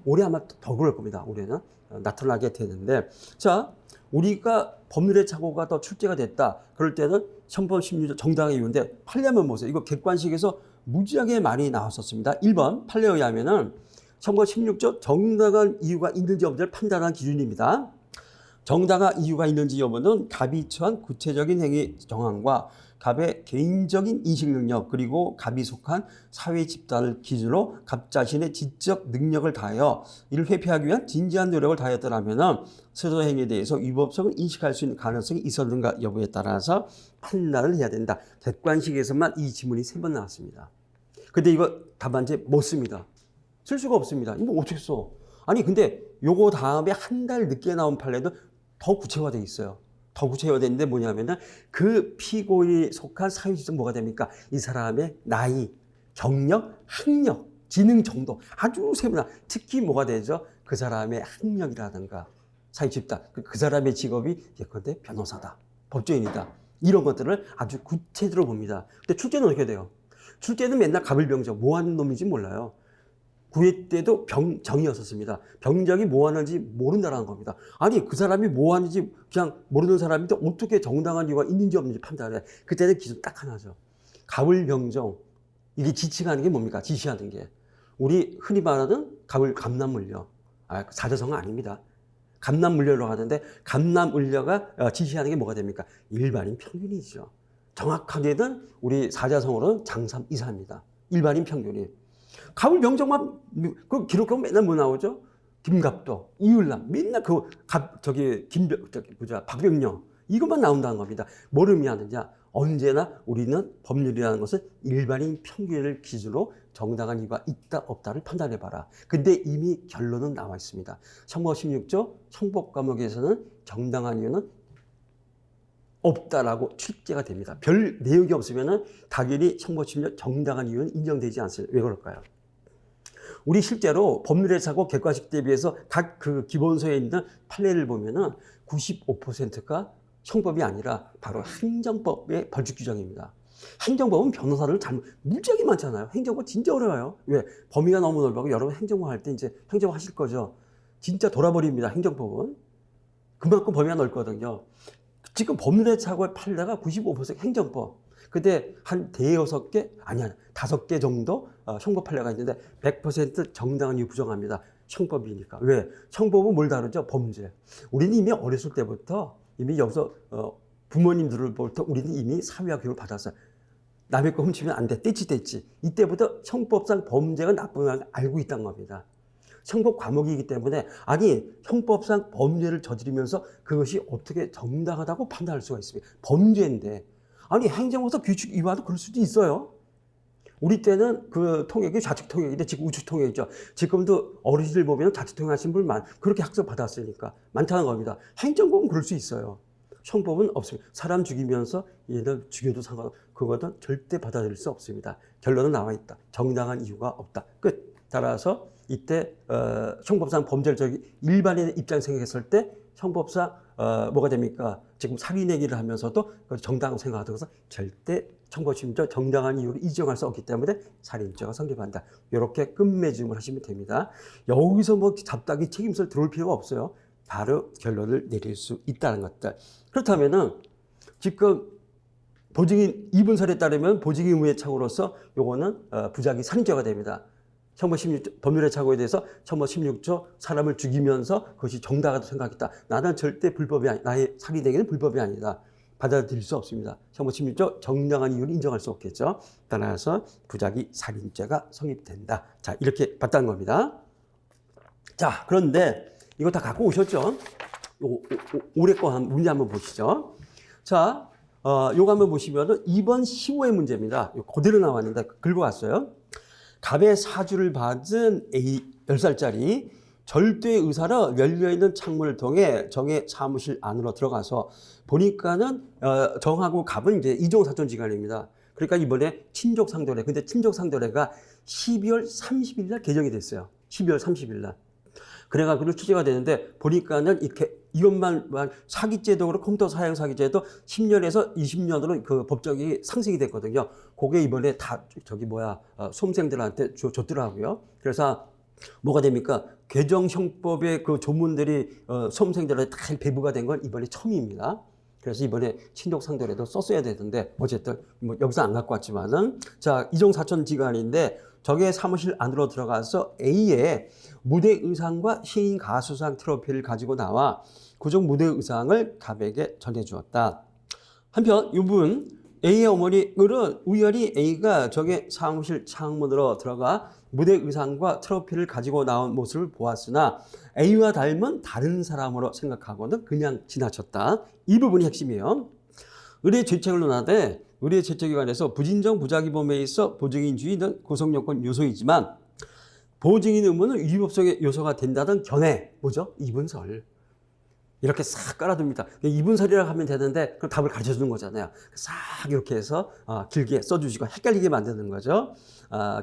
올해 아마 더 그럴 겁니다. 올해는 나타나게 되는데, 자, 우리가 법률의 착오가 더 출제가 됐다. 그럴 때는 형법 16조 정당의 이유인데 판례만 보세요. 이거 객관식에서 무지하게 많이 나왔었습니다. 1번 판례에 의하면은 형법 16조 정당한 이유가 있는지 없는지를 판단한 기준입니다. 정당한 이유가 있는지 여부는 갑이 처한 구체적인 행위 정황과 갑의 개인적인 인식 능력 그리고 갑이 속한 사회 집단을 기준으로 갑 자신의 지적 능력을 다하여 이를 회피하기 위한 진지한 노력을 다하였더라면 스스로 행위에 대해서 위법성을 인식할 수 있는 가능성이 있었는가 여부에 따라서 판단을 해야 된다. 객관식에서만 이 지문이 3번 나왔습니다. 근데 이거 답안지에 못 씁니다. 쓸 수가 없습니다. 이거 어떻게 써? 아니 근데 요거 다음에 한 달 늦게 나온 판례도 더 구체화되어 있어요. 더 구체화되는데 뭐냐면은 그 피고인이 속한 사회지적 뭐가 됩니까? 이 사람의 나이, 경력, 학력, 지능 정도 아주 세분화. 특히 뭐가 되죠? 그 사람의 학력이라든가 사회 집단, 그 사람의 직업이 예컨대 변호사다, 법조인이다. 이런 것들을 아주 구체적으로 봅니다. 근데 출제는 어떻게 돼요? 출제는 맨날 갑을병정 뭐 하는 놈인지 몰라요. 9회 때도 병정이었었습니다. 병정이 뭐 하는지 모른다는 겁니다. 아니 그 사람이 뭐 하는지 그냥 모르는 사람인데 어떻게 정당한 이유가 있는지 없는지 판단해. 그때는 기준 딱 하나죠. 갑을병정. 이게 지칭하는 게 뭡니까? 지시하는 게. 우리 흔히 말하는 갑남을려. 사자성은 아닙니다. 갑남을려라고 하는데 갑남을려가 지시하는 게 뭐가 됩니까? 일반인 평균이죠. 정확하게는 우리 사자성어로는 장삼이사입니다. 일반인 평균이. 갑을 병정만 그 기록하면 맨날 뭐 나오죠? 김갑도, 이율남, 맨날 박병령 이것만 나온다는 겁니다. 뭘 의미하느냐? 언제나 우리는 법률이라는 것은 일반인 평균을 기준으로 정당한 이유가 있다 없다를 판단해봐라. 근데 이미 결론은 나와 있습니다. 형법 16조 형법 과목에서는 정당한 이유는 없다라고 출제가 됩니다. 별 내용이 없으면 당연히 형법 16조 정당한 이유는 인정되지 않습니다. 왜 그럴까요? 우리 실제로 법률의 사고 객관식 대비해서 각 그 기본서에 있는 판례를 보면은 95%가 형법이 아니라 바로 행정법의 벌칙 규정입니다. 행정법은 변호사를 무지하게 많잖아요. 행정법 진짜 어려워요. 왜? 범위가 너무 넓고 여러분 행정법 할 때 이제 행정법 하실 거죠. 진짜 돌아버립니다. 행정법은. 그만큼 범위가 넓거든요. 지금 법률의 사고의 판례가 95% 행정법. 근데 한 대여섯 개, 아니야, 5개 정도 형법 판례가 있는데 100% 정당한 이유 부정합니다. 형법이니까. 왜? 형법은 뭘 다루죠? 범죄. 우리는 이미 어렸을 때부터 이미 여기서 부모님들을 볼 때 우리는 이미 사회화 교육을 받았어요. 남의 거 훔치면 안 돼. 떼치. 이때부터 형법상 범죄가 나쁜 걸 알고 있다는 겁니다. 형법 과목이기 때문에 아니 형법상 범죄를 저지르면서 그것이 어떻게 정당하다고 판단할 수가 있습니다. 범죄인데 아니 행정법상 규칙 위반도 그럴 수도 있어요. 우리 때는 그 통역이 좌측 통역인데 지금 우측 통역이죠. 지금도 어르신들 보면 좌측 통역하신 분 그렇게 학습 받았으니까 많다는 겁니다. 행정법은 그럴 수 있어요. 형법은 없습니다. 사람 죽이면서 얘들 죽여도 상관없고 그거는 절대 받아들일 수 없습니다. 결론은 나와 있다. 정당한 이유가 없다. 끝. 따라서 이때 형법상 범죄를 일반인의 입장 생각했을 때 형법상 뭐가 됩니까? 지금 살인 얘기를 하면서도 정당하고 생각하면서 절대 형법 16조 정당한 이유를 인정할 수 없기 때문에 살인죄가 성립한다. 이렇게 끝맺음을 하시면 됩니다. 여기서 뭐 잡다기 책임을 들어올 필요가 없어요. 바로 결론을 내릴 수 있다는 것들. 그렇다면은 지금 보증인 이분설에 따르면 보증인 의무의 착오로서 요거는 부작위 살인죄가 됩니다. 형법 16조 법률의 착오에 대해서 형법 16조 사람을 죽이면서 그것이 정당하다고 생각했다. 나는 절대 불법이 아니, 나의 살인행위는 불법이 아니다. 받아들일 수 없습니다. 형법 16조 정당한 이유를 인정할 수 없겠죠. 따라서 부작위 살인죄가 성립된다. 자, 이렇게 봤다는 겁니다. 자, 그런데 이거 다 갖고 오셨죠? 올해 거 문제 한번 보시죠. 자, 요거 한번 보시면은 2번 15의 문제입니다. 그대로 나왔는데 긁어 왔어요. 갑의 사주를 받은 A 10살짜리 절대 의사로 열려있는 창문을 통해 정의 사무실 안으로 들어가서 보니까는 정하고 갑은 이제 이종사촌지간입니다. 그러니까 이번에 친족상도례. 근데 친족상도례가 12월 30일 날 개정이 됐어요. 12월 30일 날. 그래가지고 취재가 되는데 보니까는 이렇게 이것만 사기죄도 컴퓨터 사용 사기죄도 10년에서 20년으로 그 법적이 상승이 됐거든요. 그게 이번에 다 수험생들한테 줬더라고요. 그래서 뭐가 됩니까? 개정형법의 그 조문들이 수험생들한테 다 배부가 된 건 이번에 처음입니다. 그래서 이번에 친족상도례도 썼어야 되는데 어쨌든 뭐 여기서 안 갖고 왔지만은 자 이종사촌지간인데 적의 사무실 안으로 들어가서 A의 무대 의상과 시인 가수상 트로피를 가지고 나와 그중 무대 의상을 갑에게 전해주었다. 한편 이분 A의 어머니는 우연히 A가 적의 사무실 창문으로 들어가 무대 의상과 트로피를 가지고 나온 모습을 보았으나 A와 닮은 다른 사람으로 생각하고는 그냥 지나쳤다. 이 부분이 핵심이에요. 의뢰 죄책을 논하되 의뢰 죄책에 관해서 부진정 부작위범에 있어 보증인주의는 구성요건 요소이지만 보증인 의무는 위법성의 요소가 된다던 견해. 뭐죠? 이분설. 이렇게 싹 깔아둡니다. 이분설이라고 하면 되는데 그럼 답을 가르쳐 주는 거잖아요. 싹 이렇게 해서 길게 써주시고 헷갈리게 만드는 거죠.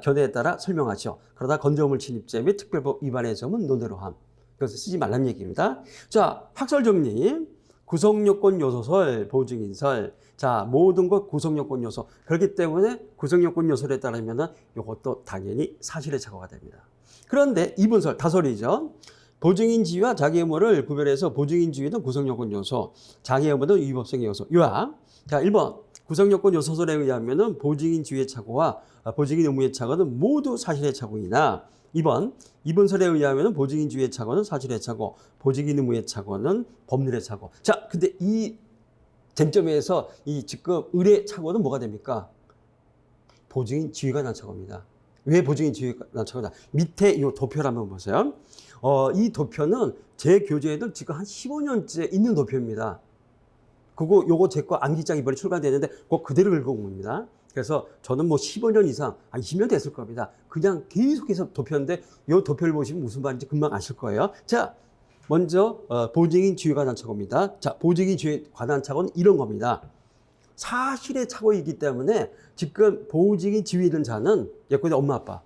견해에 따라 설명하죠. 그러다 건조물 침입죄 및 특별법 위반의 점은 논대로 함. 그래서 쓰지 말란 얘기입니다. 자, 학설 정리. 구성요건 요소설, 보증인설. 자, 모든 것 구성요건 요소. 그렇기 때문에 구성요건 요소에 따르면 이것도 당연히 사실의 착오가 됩니다. 그런데 이분설, 다설이죠. 보증인 지위와 자기 의무를 구별해서 보증인 지위는 구성요건 요소, 자기 의무는 위법성의 요소. 요약. 자, 1번. 구성요건 요소설에 의하면 보증인 지위의 착오와 보증인 의무의 착오는 모두 사실의 착오이나 2번. 이분설에 의하면 보증인 지위의 착오는 사실의 착오, 보증인 의무의 착오는 법률의 착오. 자, 근데 이 쟁점에서 이 지금 의뢰 착오는 뭐가 됩니까? 보증인 지위가 난 착오입니다. 왜 보증인 지위가 난 착오다? 밑에 이 도표를 한번 보세요. 이 도표는 제 교재에도 지금 한 15년째 있는 도표입니다. 요거 제 거 암기장 이번에 출간되는데 그거 그대로 읽어온 겁니다. 그래서 저는 뭐 15년 이상, 20년 됐을 겁니다. 그냥 계속해서 도표인데 요 도표를 보시면 무슨 말인지 금방 아실 거예요. 자, 먼저 보증인 지위 관한 착오입니다. 자, 보증인 지위 관한 착오는 이런 겁니다. 사실의 착오이기 때문에 지금 보증인 지위 있는 자는 예컨대 엄마 아빠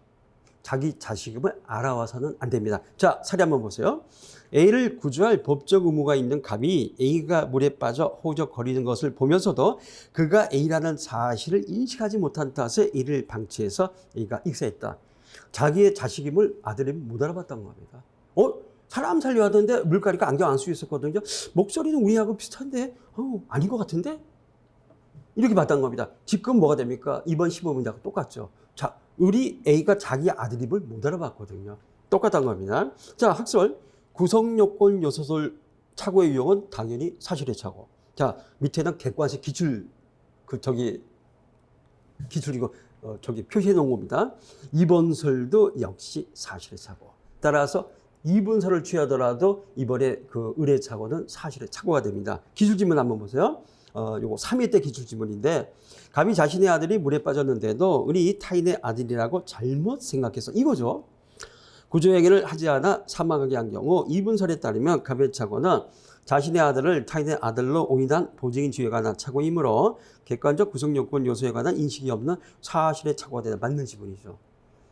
자기 자식임을 알아와서는 안 됩니다. 자, 사례 한번 보세요. A를 구조할 법적 의무가 있는 갑이 A가 물에 빠져 호적거리는 것을 보면서도 그가 A라는 사실을 인식하지 못한 탓에 A를 방치해서 A가 익사했다. 자기의 자식임을 아들이 못 알아봤다는 겁니다. 사람 살려 하던데 물가리가 안경 안 쓰고 있었거든요. 목소리는 우리하고 비슷한데 아닌 것 같은데? 이렇게 봤다는 겁니다. 지금 뭐가 됩니까? 이번 15문제하고 똑같죠. 자, 우리 A가 자기 아들임을 못 알아봤거든요. 똑같다는 겁니다. 자, 학설. 구성요건 요소설 착오의 유형은 당연히 사실의 착오. 자, 밑에는 객관식 기출, 기출이고, 표시해 놓은 겁니다. 2번설도 역시 사실의 착오. 따라서 2분설을 취하더라도 이번에 그 의뢰 착오는 사실의 착오가 됩니다. 기출지문 한번 보세요. 요거 3회 때 기출지문인데, 갑이 자신의 아들이 물에 빠졌는데도 은이 타인의 아들이라고 잘못 생각해서 이거죠. 구조행위를 하지 않아 사망하게 한 경우 2분설에 따르면 갑의 착오는 자신의 아들을 타인의 아들로 오인한 보증인 지위에 관한 착오이므로 객관적 구성요건 요소에 관한 인식이 없는 사실의 착오가 되는 맞는 지문이죠.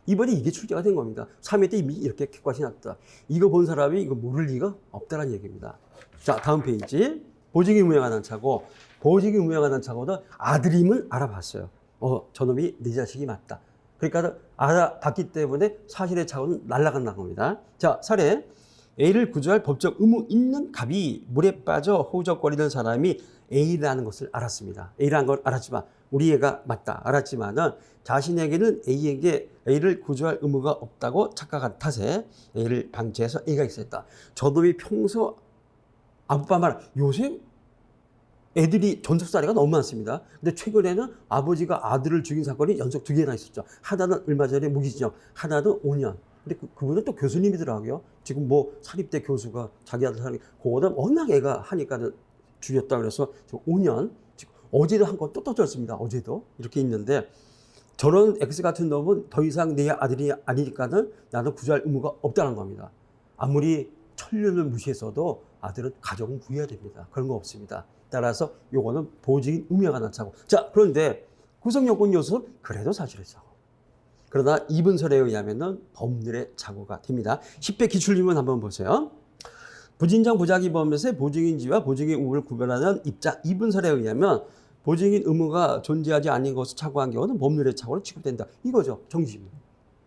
이번에 이게 출제가 된 겁니다. 3회 때 이미 이렇게 객관식이 났다. 이거 본 사람이 이거 모를 리가 없다는 얘기입니다. 자, 다음 페이지. 보증인 의무에 관한 착오. 보증인 의무에 관한 착오는 아들임을 알아봤어요. 저놈이 내 자식이 맞다. 그러니까 알아봤기 때문에 사실의 착오는 날아간다는 겁니다. 자, 사례. A를 구조할 법적 의무 있는 갑이 물에 빠져 호적거리는 사람이 A라는 것을 알았습니다. A라는 걸 알았지만 우리 애가 맞다 알았지만은 자신에게는 A를 구조할 의무가 없다고 착각한 탓에 A를 방치해서 A가 있었다. 저놈이 평소 아빠 말 요새 애들이 전속살이가 너무 많습니다. 근데 최근에는 아버지가 아들을 죽인 사건이 연속 2개나 있었죠. 하나는 얼마 전에 무기징역, 하나는 5년. 근데 그분은 또 교수님이더라고요. 지금 뭐 사립대 교수가 자기 아들 사는 그거는 워낙 애가 하니까는 죽였다 그래서 5년. 지금 어제도 한 건 또 터졌습니다. 어제도 이렇게 있는데 저런 X 같은 놈은 더 이상 내 아들이 아니니까는 나는 구조할 의무가 없다는 겁니다. 아무리 천륜을 무시했어도 아들은 가족은 구해야 됩니다. 그런 거 없습니다. 따라서 요거는 보증인 의무에 관한 착오. 자, 그런데 구성요건 요소는 그래도 사실의 착오. 그러나 2분설에 의하면은 법률의 착오가 됩니다. 10배 기출리문 한번 보세요. 부진정 부작위 범에서의 보증인지와 보증인 의무를 구별하는 입장 2분설에 의하면 보증인 의무가 존재하지 않는 것을 착오한 경우는 법률의 착오로 취급된다. 이거죠. 정지입니다.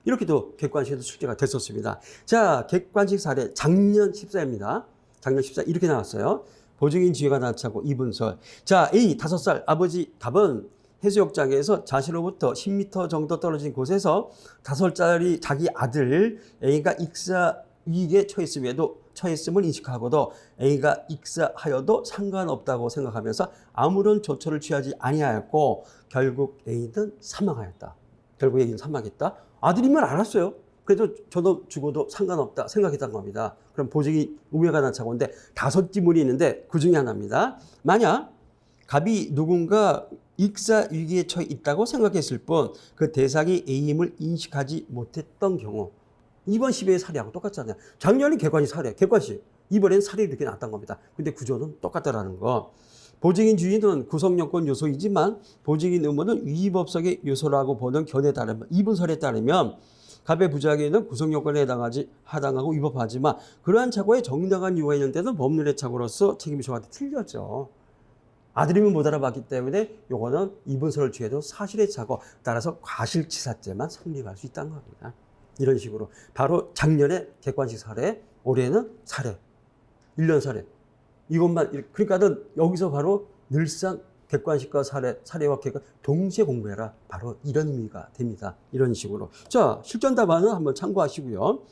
이렇게도 객관식에도 출제가 됐었습니다. 자, 객관식 사례 작년 14입니다. 작년 14 이렇게 나왔어요. 보증인 지위가 나타나고 2분설. 자, A 5살 아버지 답은 해수욕장에서 자신으로부터 10m 정도 떨어진 곳에서 5살짜리 자기 아들 A가 익사 위기에 처했음을 인식하고도 A가 익사하여도 상관없다고 생각하면서 아무런 조처를 취하지 아니하였고 결국 A는 사망하였다. 결국 A는 사망했다. 아들이면 알았어요. 그래도 저도 죽어도 상관없다 생각했던 겁니다. 그럼 보증인 의무에 관한 착오인데 5지문이 있는데 그 중에 하나입니다. 만약 갑이 누군가 익사 위기에 처해 있다고 생각했을 뿐 그 대상이 A임을 인식하지 못했던 경우 이번 10회의 사례하고 똑같잖아요. 작년이 객관식 사례, 객관식. 이번엔 사례 이렇게 났던 겁니다. 근데 구조는 똑같다라는 거. 보증인 지위는 구성요건 요소이지만 보증인 의무는 위법성의 요소라고 보는 견해에 따르면 2분설에 따르면 갑의 부작위는 구성요건에 해당하고 위법하지만 그러한 착오에 정당한 이유가 있는 데는 법률의 착오로서 책임이 저한테 틀렸죠. 아들이면 못 알아봤기 때문에 요거는 2분설을 취해도 사실의 착오 따라서 과실치사죄만 성립할 수 있다는 겁니다. 이런 식으로 바로 작년에 객관식 사례, 올해는 사례, 1년 사례. 이것만 그러니까는 여기서 바로 늘상 객관식과 사례와 객관 동시에 공부해라. 바로 이런 의미가 됩니다. 이런 식으로. 자, 실전 답안은 한번 참고하시고요.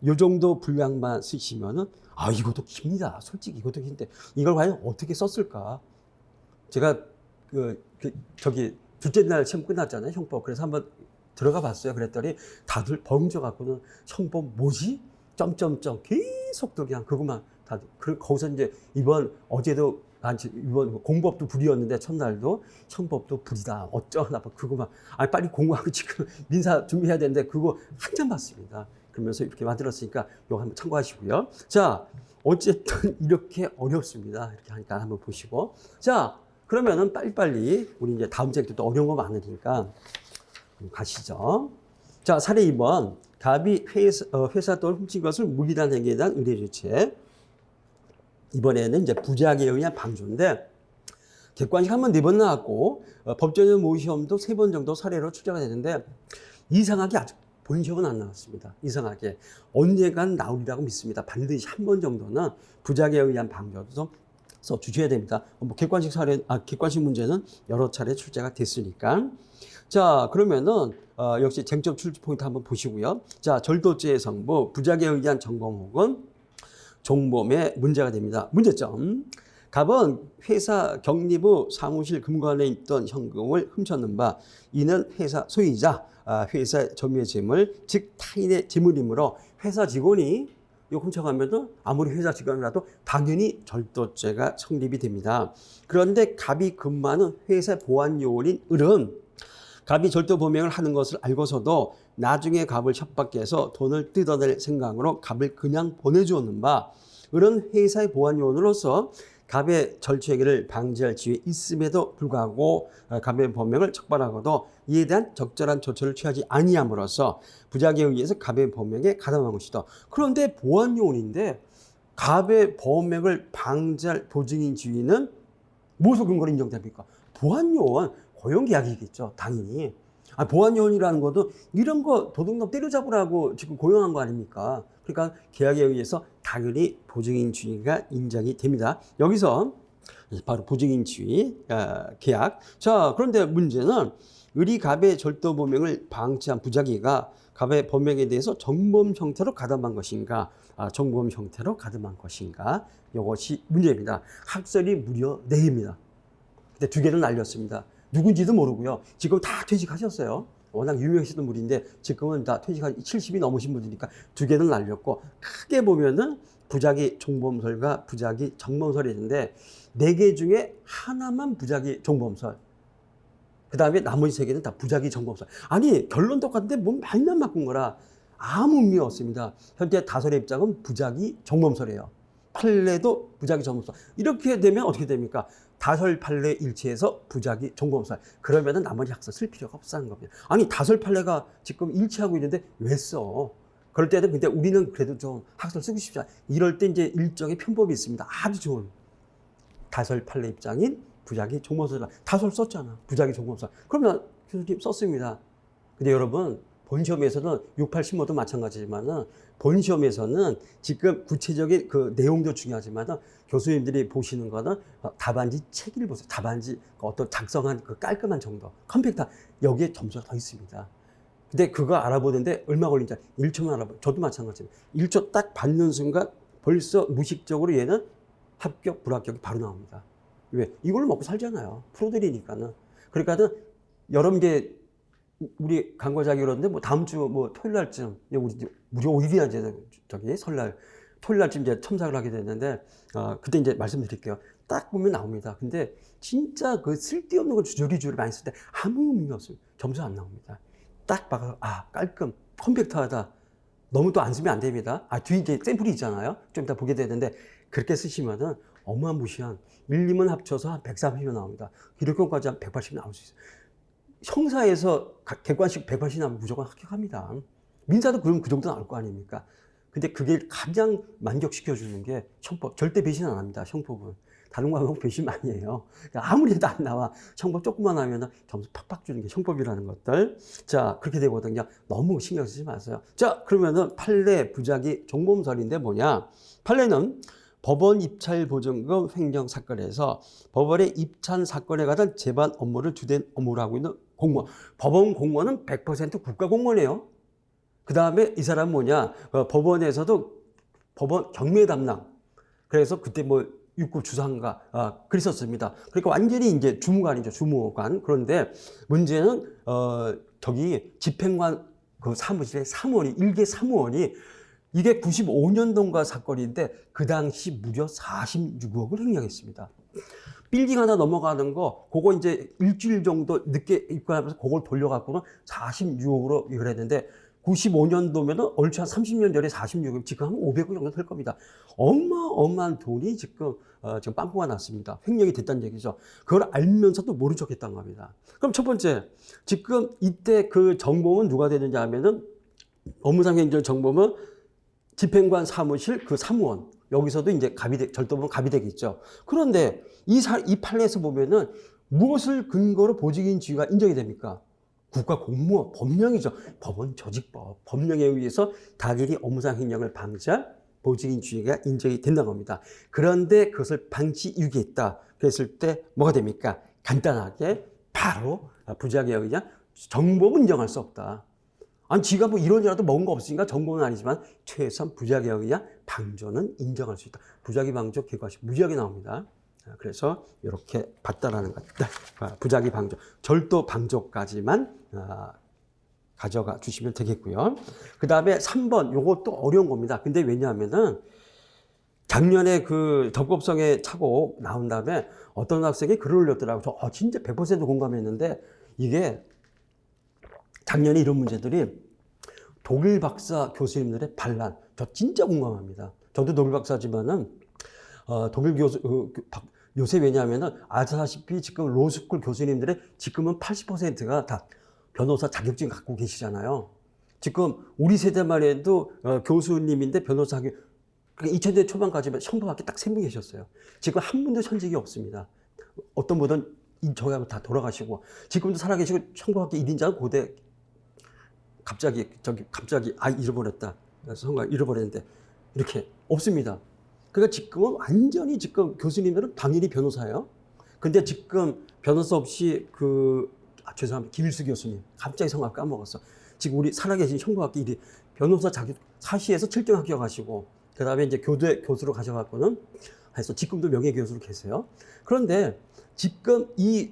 요 정도 분량만 쓰시면은 이것도 깁니다. 솔직히 이것도 긴데 이걸 과연 어떻게 썼을까? 제가 둘째 날 시험 끝났잖아요. 형법. 그래서 한번 들어가 봤어요. 그랬더니 다들 벙쪄 갖고는 형법 뭐지? 점점점 계속 또 그냥 그것만 다들. 거기서 이제 어제도 이번 공법도 불이었는데 첫날도 형법도 불이다. 어쩌나 그거만 빨리 공부하고 지금 민사 준비해야 되는데 그거 한참 봤습니다. 그러면서 이렇게 만들었으니까 이거 한번 참고하시고요. 자, 어쨌든 이렇게 어렵습니다. 이렇게 하니까 한번 보시고. 자, 그러면은 빨리빨리 우리 이제 다음 책도 어려운 거 많으니까 가시죠. 자, 사례 2번. 갑이 회사 돈을 훔친 것을 무기한 행위에 대한 의뢰조치. 이번에는 이제 부작에 의한 방조인데 객관식 한 번, 4번 나왔고 법정의 모의시험도 3번 정도 사례로 출제가 되는데 이상하게 아직 본시험은 안 나왔습니다. 이상하게 언젠간 나오리라고 믿습니다. 반드시 한 번 정도는 부작에 의한 방조도 써주셔야 됩니다. 뭐 객관식 문제는 여러 차례 출제가 됐으니까. 자, 그러면은 역시 쟁점 출제 포인트 한번 보시고요. 자, 절도죄의 성부, 부작에 의한 점검 혹은 종범의 문제가 됩니다. 문제점. 갑은 회사 격리부 사무실 금관에 있던 현금을 훔쳤는 바 이는 회사 소유자, 회사 점유의 재물, 즉 타인의 재물이므로 회사 직원이 이거 훔쳐가면 아무리 회사 직원이라도 당연히 절도죄가 성립이 됩니다. 그런데 갑이 근무하는 회사 보안 요원인 을은 갑이 절도 범행을 하는 것을 알고서도 나중에 갑을 협박해서 돈을 뜯어낼 생각으로 갑을 그냥 보내주었는 바 을은 회사의 보안 요원으로서 갑의 절취행위를 방지할 지위에 있음에도 불구하고 갑의 범행을 적발하고도 이에 대한 적절한 조처를 취하지 아니함으로써 부작에 의해서 갑의 범행에 가담한 것이다. 그런데 보안 요원인데 갑의 범행을 방지할 보증인 지위는 무엇을 근거로 인정됩니까? 보안 요원 고용계약이겠죠, 당연히. 보안요원이라는 것도 이런 거 도둑놈 때려잡으라고 지금 고용한 거 아닙니까? 그러니까 계약에 의해서 당연히 보증인 지위가 인정이 됩니다. 여기서 바로 보증인 지위 계약. 자, 그런데 문제는 을이 갑의 절도 범행을 방치한 부작위가 갑의 범행에 대해서 정범 형태로 가담한 것인가, 정범 형태로 가담한 것인가, 이것이 문제입니다. 학설이 무려 4개입니다. 근데 2개는 날렸습니다. 누군지도 모르고요. 지금 다 퇴직하셨어요. 워낙 유명하시던 분인데 지금은 다 퇴직한 70이 넘으신 분이니까 2개는 날렸고, 크게 보면은 부작위 종범설과 부작위 정범설이 있는데 4개 중에 하나만 부작위 종범설, 그 다음에 나머지 3개는 다 부작위 정범설. 아니, 결론 똑같은데 뭔 말만 바꾼 거라 아무 의미 없습니다. 현재 다설의 입장은 부작위 정범설이에요. 판례도 부작위 정범설. 이렇게 되면 어떻게 됩니까? 다설 판례 일치해서 부작위 종범설. 그러면은 나머지 학설 쓸 필요가 없다는 겁니다. 아니, 다설 판례가 지금 일치하고 있는데 왜 써? 그럴 때는 근데 우리는 그래도 좀 학설 쓰고 싶지 않아. 이럴 때 이제 일정의 편법이 있습니다. 아주 좋은 다설 판례 입장인 부작위 종범설. 다설 썼잖아. 부작위 종범설. 그러면 교수님 썼습니다. 근데 여러분, 본시험에서는 6, 8, 15도 마찬가지지만은 본시험에서는 지금 구체적인 그 내용도 중요하지만은 교수님들이 보시는 거는 답안지 체계를 보세요. 답안지 어떤 작성한 그 깔끔한 정도, 컴팩트한, 여기에 점수가 더 있습니다. 근데 그거 알아보는데 얼마 걸린지 1초만 알아보고, 저도 마찬가지입니다. 1초 딱 받는 순간 벌써 무식적으로 얘는 합격, 불합격이 바로 나옵니다. 왜? 이걸로 먹고 살잖아요. 프로들이니까는. 그러니까는 여러분 이제 우리 강과자기 그러는데 뭐 다음 주 뭐 토요일 날쯤, 우리 무려 5일이나 이제 저기 설날 토요일 날쯤 이제 첨삭을 하게 됐는데 그때 이제 말씀드릴게요. 딱 보면 나옵니다. 근데 진짜 그 쓸데없는 걸 주저리 많이 쓸 때 아무 의미 없어요. 점수 안 나옵니다. 딱 봐서 깔끔, 컴팩트하다. 너무 또 안 쓰면 안 됩니다. 뒤에 이제 샘플이 있잖아요. 좀 이따 보게 되는데 그렇게 쓰시면은 어마무시한 1, 2문 합쳐서 한 130이 나옵니다. 이렇게까지 한 180이 나올 수 있어요. 형사에서 객관식 180 나오면 무조건 합격합니다. 민사도 그럼 그 정도 나올 거 아닙니까? 근데 그게 가장 만족시켜주는 게 형법. 절대 배신 안 합니다. 형법은. 다른 거 하면 배신 많이 해요. 아무리 해도 안 나와. 형법 조금만 하면 점수 팍팍 주는 게 형법이라는 것들. 자, 그렇게 되거든요. 너무 신경 쓰지 마세요. 자, 그러면은 판례 부작위 종범설인데 뭐냐? 판례는 법원 입찰 보증금 횡령 사건에서 법원의 입찰 사건에 관한 재반 업무를 주된 업무를 하고 있는 공무원. 법원 공무원은 100% 국가 공무원이에요. 그 다음에 이 사람은 뭐냐? 법원에서도 법원 경매 담당. 그래서 그때 뭐 육급 주상가 그랬었습니다. 그러니까 완전히 이제 주무관이죠, 주무관. 그런데 문제는 저기 집행관 그 사무실의 사무원이, 일개 사무원이 이게 95년도인가 사건인데 그 당시 무려 46억을 횡령했습니다. 빌딩 하나 넘어가는 거, 그거 이제 일주일 정도 늦게 입고하면서 그걸 돌려갖고는 46억으로 이걸 했는데, 95년도면은 얼추 한 30년 전에 46억, 지금 한 500억 정도 될 겁니다. 어마어마한 돈이 지금 빵꾸가 났습니다. 횡령이 됐다는 얘기죠. 그걸 알면서도 모른 척 했단 겁니다. 그럼 첫 번째, 지금 이때 그 정보는 누가 되느냐 하면은, 업무상 행정 정보는 집행관 사무실 그 사무원, 여기서도 이제 절도범 갑이 되겠죠. 그런데 이 판례에서 보면은 무엇을 근거로 보직인 지위가 인정이 됩니까? 국가공무원, 법령이죠. 법원 조직법, 법령에 의해서 당연히 업무상 행령을 방지할 보직인 지위가 인정이 된다는 겁니다. 그런데 그것을 방치 유기했다 그랬을 때 뭐가 됩니까? 간단하게 바로 부작에 의한 정보는 인정할 수 없다. 아니, 지가 뭐 이론이라도 먹은 거 없으니까 정보는 아니지만 최소한 부작에 의한 방조는 인정할 수 있다. 부작위 방조 결과식 무지하게 나옵니다. 그래서 이렇게 봤다라는 것. 부작위 방조, 절도 방조까지만 가져가 주시면 되겠고요. 그 다음에 3번, 요것도 어려운 겁니다. 근데 왜냐하면은 작년에 그 적법성에 차고 나온 다음에 어떤 학생이 글을 올렸더라고요. 저 진짜 100% 공감했는데, 이게 작년에 이런 문제들이 독일 박사 교수님들의 반란, 저 진짜 공감합니다. 저도 독일 박사지만은 독일 교수 요새 왜냐하면은 아시다시피 지금 로스쿨 교수님들의 지금은 80%가 다 변호사 자격증 갖고 계시잖아요. 지금 우리 세대만 해도 교수님인데 변호사 자격, 2000년 초반까지만 형부밖에 딱 3분 계셨어요. 지금 한 분도 현직이 없습니다. 어떤 분은 저희 다 돌아가시고, 지금도 살아계시고 형부밖에 1인자는 고대 갑자기 잃어버렸다. 성과 잃어버렸는데 이렇게 없습니다. 그러니까 지금은 완전히 지금 교수님들은 당연히 변호사예요. 근데 지금 변호사 없이 죄송합니다. 김일수 교수님. 갑자기 성악 까먹었어. 지금 우리 살아계신 형부학기 1위 변호사 자격 사시에서 7등 합격하시고, 그 다음에 이제 교수로 가셔갖고는 해서 지금도 명예교수로 계세요. 그런데 지금 이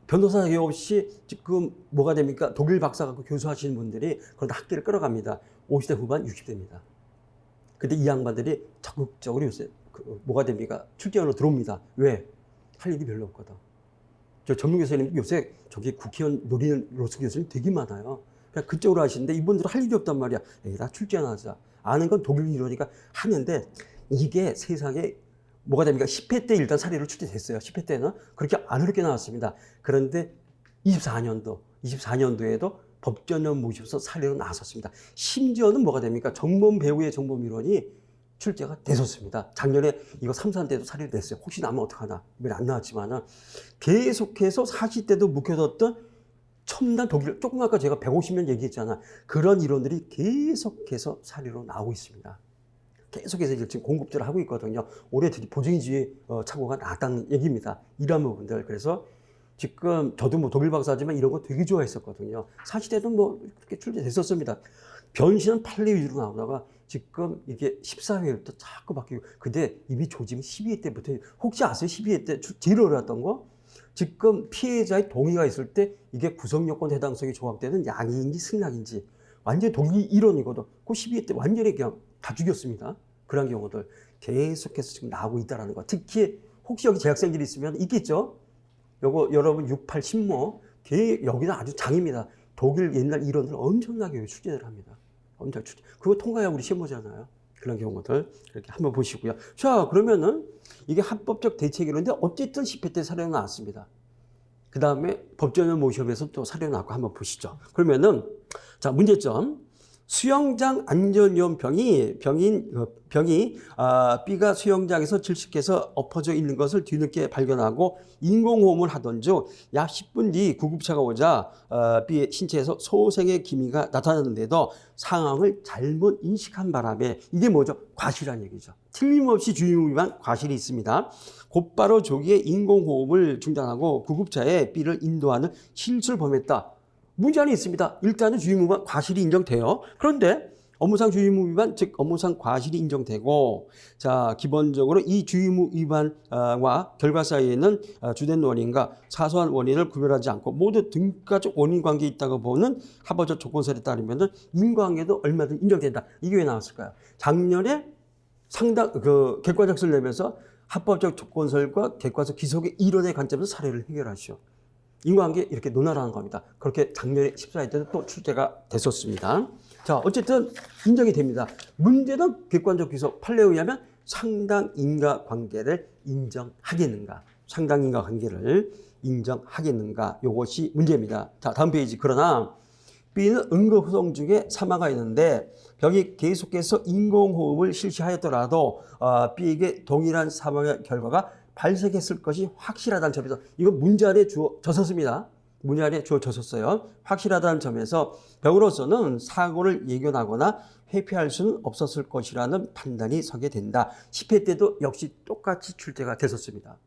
변호사 자격 없이 지금 뭐가 됩니까? 독일 박사 갖고 교수하시는 분들이 그러다 학계를 끌어갑니다. 50대 후반, 60대입니다. 근데 이 양반들이 적극적으로 요새 뭐가 됩니까? 출제원으로 들어옵니다. 왜? 할 일이 별로 없거든. 저 전문 교수님 요새 저기 국회의원 노리는 로스 교수님 되게 많아요. 그냥 그쪽으로 하시는데 이분들은 할 일이 없단 말이야. 에이, 나 출제하자. 아는 건 독일 이러니까 하는데, 이게 세상에 뭐가 됩니까? 10회 때 일단 사례로 출제됐어요. 10회 때는 그렇게 안 어렵게 나왔습니다. 그런데 24년도에도 법전형 모셔서 사례로 나섰습니다. 심지어는 뭐가 됩니까? 정범 배우의 정범 이론이 출제가 됐었습니다. 작년에 이거 3, 4 때도 사례를 냈어요. 혹시 나면 어떡하나. 이번에 안 나왔지만은 계속해서 40대도 묵혀뒀던 첨단 독일, 조금 아까 제가 150년 얘기했잖아. 그런 이론들이 계속해서 사례로 나오고 있습니다. 계속해서 지금 공급들을 하고 있거든요. 올해 보증인지위 착오가 나왔다는 얘기입니다. 이런 부분들. 그래서 지금 저도 뭐 독일 박사지만 이런 거 되게 좋아했었거든요. 40대도 뭐 그렇게 출제됐었습니다. 변신은 8회 위주로 나오다가 지금 이게 14회부터 자꾸 바뀌고, 근데 이미 조짐이 12회 때부터, 혹시 아세요? 12회 때 제일 어려웠던 거? 지금 피해자의 동의가 있을 때 이게 구성요건 해당성이 조합되는 양이인지 승낙인지 완전히 독일 이론이거든. 그 12회 때 완전히 그냥 다 죽였습니다. 그런 경우들 계속해서 지금 나오고 있다는 거. 특히 혹시 여기 재학생들이 있으면 있겠죠? 요거 여러분 6, 8, 10모 여기는 아주 장입니다. 독일 옛날 이론들 엄청나게 출제를 합니다. 엄청 출제. 그거 통과해야 우리 시험 보잖아요. 그런 경우들 이렇게 한번 보시고요. 자, 그러면은 이게 합법적 대책이론인데 어쨌든 10회 때 사례가 나왔습니다. 그 다음에 법전형 모시험에서 또 사례가 나왔고 한번 보시죠. 그러면은 자, 문제점. 수영장 안전위험 병이 B가 수영장에서 질식해서 엎어져 있는 것을 뒤늦게 발견하고 인공호흡을 하던 중 약 10분 뒤 구급차가 오자 B의 신체에서 소생의 기미가 나타났는데도 상황을 잘못 인식한 바람에, 이게 뭐죠? 과실이라는 얘기죠. 틀림없이 주의무 위반 과실이 있습니다. 곧바로 조기에 인공호흡을 중단하고 구급차에 B를 인도하는 실수를 범했다. 문제안이 있습니다. 일단은 주의무 위반 과실이 인정돼요. 그런데 업무상 주의무 위반, 즉 업무상 과실이 인정되고, 자, 기본적으로 이 주의무 위반과 결과 사이에는 주된 원인과 사소한 원인을 구별하지 않고 모두 등가적 원인 관계에 있다고 보는 합법적 조건설에 따르면은 인과관계도 얼마든 인정된다. 이게 왜 나왔을까요? 작년에 객관작서를 내면서 합법적 조건설과 객관적 기속의 이론의 관점에서 사례를 해결하시오. 인과관계 이렇게 논하라는 겁니다. 그렇게 작년에 14회 때도 또 출제가 됐었습니다. 자, 어쨌든 인정이 됩니다. 문제는 객관적 기속 판례에 의하면 상당 인과관계를 인정하겠는가? 상당 인과관계를 인정하겠는가? 이것이 문제입니다. 자, 다음 페이지. 그러나 B는 응급후송 중에 사망가 있는데 병이 계속해서 인공호흡을 실시하였더라도 B에게 동일한 사망의 결과가 발생했을 것이 확실하다는 점에서 이건 문제 안에 주어졌었습니다. 문제 안에 주어졌었어요. 확실하다는 점에서 병으로서는 사고를 예견하거나 회피할 수는 없었을 것이라는 판단이 서게 된다. 10회 때도 역시 똑같이 출제가 됐었습니다.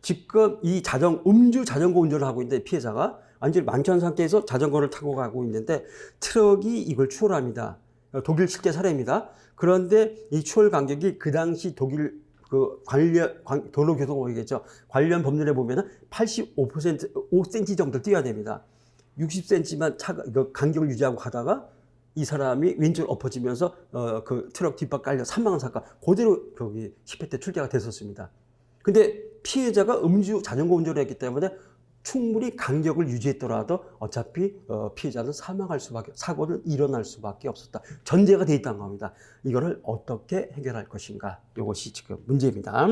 지금 이 음주 자전거 운전을 하고 있는데 피해자가 완전히 만취한 상태에서 자전거를 타고 가고 있는데 트럭이 이걸 추월합니다. 독일 실제 사례입니다. 그런데 이 추월 간격이 그 당시 독일 도로교통법이겠죠. 관련 법률에 보면은 85% 5cm 정도 뛰어야 됩니다. 60cm만 간격을 유지하고 가다가 이 사람이 왼쪽으로 엎어지면서 그 트럭 뒷바 깔려 사망한 사건 그대로 거기 10회 때 출제가 됐었습니다. 근데 피해자가 음주 자전거 운전을 했기 때문에 충분히 간격을 유지했더라도 어차피 피해자는 사망할 수밖에, 사고는 일어날 수밖에 없었다. 전제가 돼 있다는 겁니다. 이거를 어떻게 해결할 것인가? 이것이 지금 문제입니다.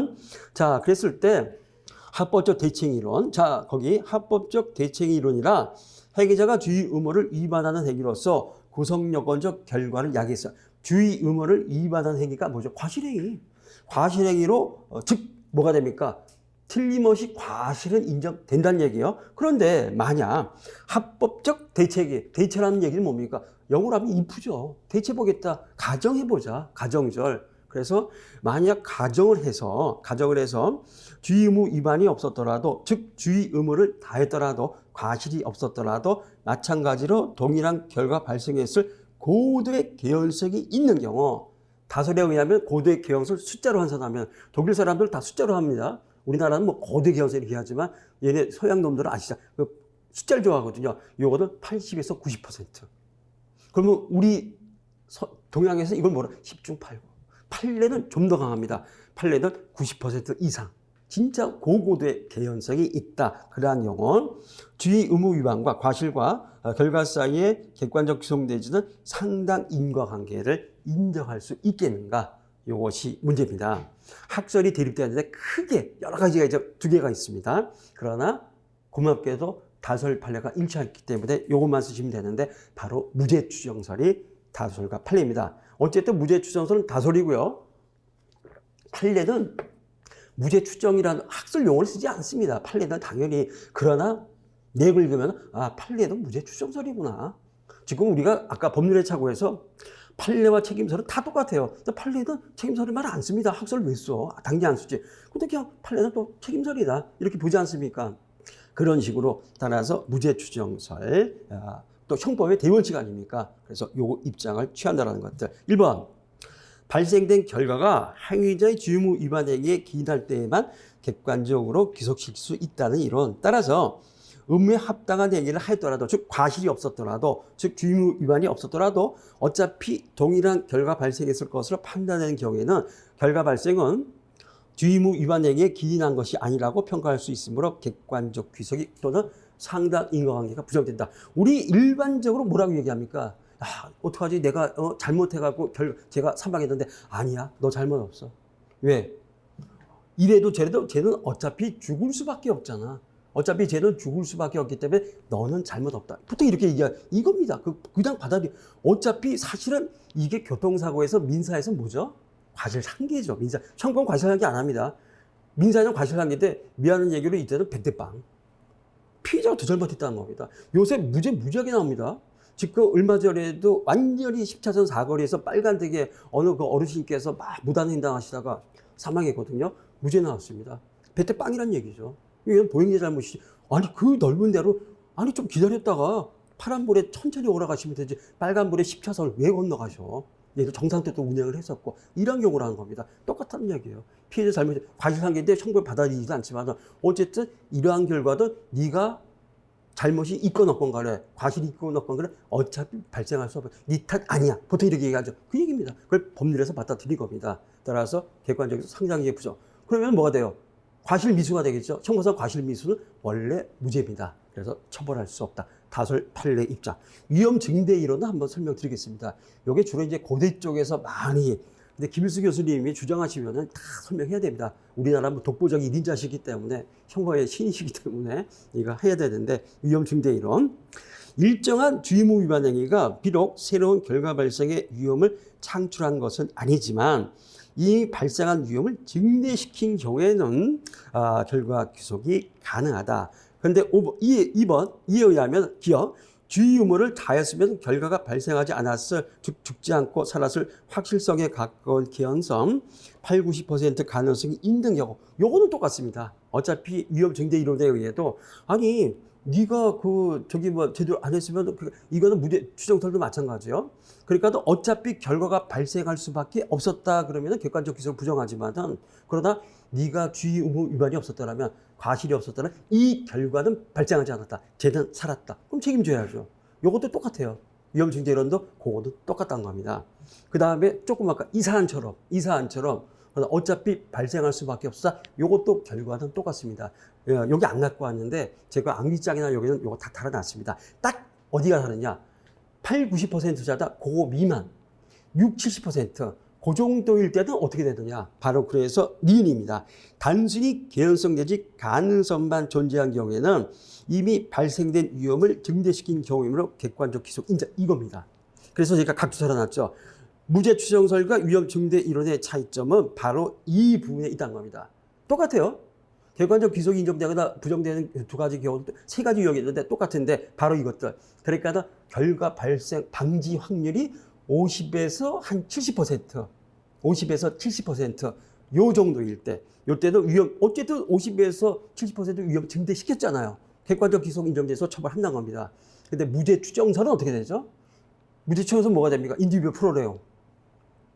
자, 그랬을 때 합법적 대칭 이론. 자, 거기 합법적 대칭 이론이라 행위자가 주의 의무를 위반하는 행위로서 구성요건적 결과를 야기했어. 주의 의무를 위반하는 행위가 뭐죠? 과실행위. 과실행위로 즉 뭐가 됩니까? 틀림없이 과실은 인정된다는 얘기예요. 그런데 만약 합법적 대체라는 얘기는 뭡니까? 영어로 하면 if죠. 대체보겠다. 가정해보자. 가정절. 그래서 만약 가정을 해서 주의 의무 위반이 없었더라도 즉 주의 의무를 다했더라도 과실이 없었더라도 마찬가지로 동일한 결과 발생했을 고도의 개연성이 있는 경우 다설에 의하면 고도의 개연성을 숫자로 환산하면 독일 사람들 다 숫자로 합니다. 우리나라는 뭐 고대 개연성 이렇게 하지만 얘네 서양 놈들은 아시죠? 숫자를 좋아하거든요. 요거는 80에서 90%. 그러면 우리 동양에서 이걸 뭐라? 10중 8구. 판례는 좀 더 강합니다. 판례는 90% 이상. 진짜 고고도의 개연성이 있다. 그러한 경우 주의 의무 위반과 과실과 결과 사이에 객관적 기속 내지는 상당 인과관계를 인정할 수 있겠는가? 이것이 문제입니다. 학설이 대립되는데 크게 여러 가지가 이제 두 개가 있습니다. 그러나 고맙게도 다설 판례가 일치했기 때문에 이것만 쓰시면 되는데 바로 무죄 추정설이 다설과 판례입니다. 어쨌든 무죄 추정설은 다설이고요. 판례는 무죄 추정이라는 학술 용어를 쓰지 않습니다. 판례는 당연히. 그러나 내용을 읽으면 판례도 무죄 추정설이구나. 지금 우리가 아까 법률에 착오해서 판례와 책임설은 다 똑같아요. 근데 판례는 책임설을 말 안 씁니다. 학설을 왜 써? 당연히 안 쓰지. 근데 그냥 판례는 또 책임설이다. 이렇게 보지 않습니까? 그런 식으로 따라서 무죄 추정설, 또 형법의 대원칙 아닙니까? 그래서 요 입장을 취한다는 것들. 1번. 발생된 결과가 행위자의 주의무 위반 행위에 기인할 때에만 객관적으로 기속시킬 수 있다는 이론. 따라서 의무에 합당한 행위를 하였더라도 즉 과실이 없었더라도 즉 주의무 위반이 없었더라도 어차피 동일한 결과 발생했을 것으로 판단하는 경우에는 결과 발생은 주의무 위반 행위에 기인한 것이 아니라고 평가할 수 있으므로 객관적 귀속이 또는 상당 인과관계가 부정된다. 우리 일반적으로 뭐라고 얘기합니까? 어떡하지? 내가 잘못해갖고 제가 사망했는데 아니야. 너 잘못 없어. 왜? 이래도 저래도 쟤는 어차피 죽을 수밖에 없잖아. 어차피 쟤는 죽을 수밖에 없기 때문에 너는 잘못 없다. 보통 이렇게 얘기해. 이겁니다. 그냥 받아들여. 어차피 사실은 이게 교통사고에서 민사에서 뭐죠? 과실상계죠. 민사. 형법은 과실상계 안 합니다. 민사는 과실상계인데 미안한 얘기로 이때는 백대빵. 피해자가 더 잘못했다는 겁니다. 요새 무지하게 나옵니다. 지금 얼마 전에도 완전히 10차선 사거리에서 빨간색에 어느 그 어르신께서 막 무단횡단 하시다가 사망했거든요. 무죄 나왔습니다. 백대빵이란 얘기죠. 이건 보행자 잘못이지. 아니 그 넓은 데로 좀 기다렸다가 파란불에 천천히 올라가시면 되지 빨간불에 10차선을 왜 건너가셔. 얘도 정상적으로 운행을 했었고 이런 경우라는 겁니다. 똑같은 얘기예요. 피해자 잘못이 과실상계인데 형벌 받아들이지도 않지만 어쨌든 이러한 결과도 네가 잘못이 있건 없건 간에 과실이 있건 없건 간에 어차피 발생할 수 없어. 네 탓 아니야. 보통 이렇게 얘기하죠. 그 얘기입니다. 그걸 법률에서 받아들인 겁니다. 따라서 객관적으로 상당히 부정. 그러면 뭐가 돼요? 과실미수가 되겠죠. 청구상 과실미수는 원래 무죄입니다. 그래서 처벌할 수 없다. 다설 판례 입장. 위험 증대 이론은 한번 설명드리겠습니다. 이게 주로 이제 고대 쪽에서 많이, 근데 김일수 교수님이 주장하시면은 다 설명해야 됩니다. 우리나라 뭐 독보적 1인자시기 때문에, 형과의 신이시기 때문에 이거 해야 되는데, 위험 증대 이론. 일정한 주의무 위반 행위가 비록 새로운 결과 발생의 위험을 창출한 것은 아니지만 이 발생한 위험을 증대시킨 경우에는 결과 귀속이 가능하다. 그런데 2번 이에 의하면 기억 주의 유무를 다했으면 결과가 발생하지 않았을, 즉 죽지 않고 살았을 확실성에 가까운 개연성 8, 90% 가능성이 있는 경우, 요거는 똑같습니다. 어차피 위험 증대 이론에 의해도 아니 네가 제대로 안 했으면 이거는 무죄 추정설도 마찬가지요. 그러니까 어차피 결과가 발생할 수밖에 없었다 그러면은 객관적 기소를 부정하지만은, 그러다 네가 주의 의무 위반이 없었다라면, 과실이 없었다면 이 결과는 발생하지 않았다. 쟤는 살았다. 그럼 책임져야죠. 요것도 똑같아요. 위험 증대 이론도 그것도 똑같다는 겁니다. 그 다음에 조금 아까 이사안처럼 어차피 발생할 수밖에 없어. 요것도 결과는 똑같습니다. 여기 안 갖고 왔는데 제가 암기장이나 여기는 요거 다 달아놨습니다. 딱 어디가 다르냐? 8, 90%자다 그거 미만 6, 70% 그 정도일 때는 어떻게 되느냐? 바로 그래서 니은입니다. 단순히 개연성 내지 가능성만 존재한 경우에는 이미 발생된 위험을 증대시킨 경우이므로 객관적 기속 인정, 이겁니다. 그래서 제가 각주 달아놨죠. 무죄 추정설과 위험 증대 이론의 차이점은 바로 이 부분에 있다는 겁니다. 똑같아요. 객관적 기속이 인정되거나 부정되는 두 가지 경우도 세 가지 유형이 있는데 똑같은데 바로 이것들. 그러니까 결과 발생 방지 확률이 50에서 한 70%, 50에서 70%, 요 정도일 때, 요때도 위험, 어쨌든 50에서 70% 위험 증대시켰잖아요. 객관적 기속 인정돼서 처벌한다는 겁니다. 근데 무죄 추정설은 어떻게 되죠? 무죄 추정설은 뭐가 됩니까? 인디비듀얼 프로레용.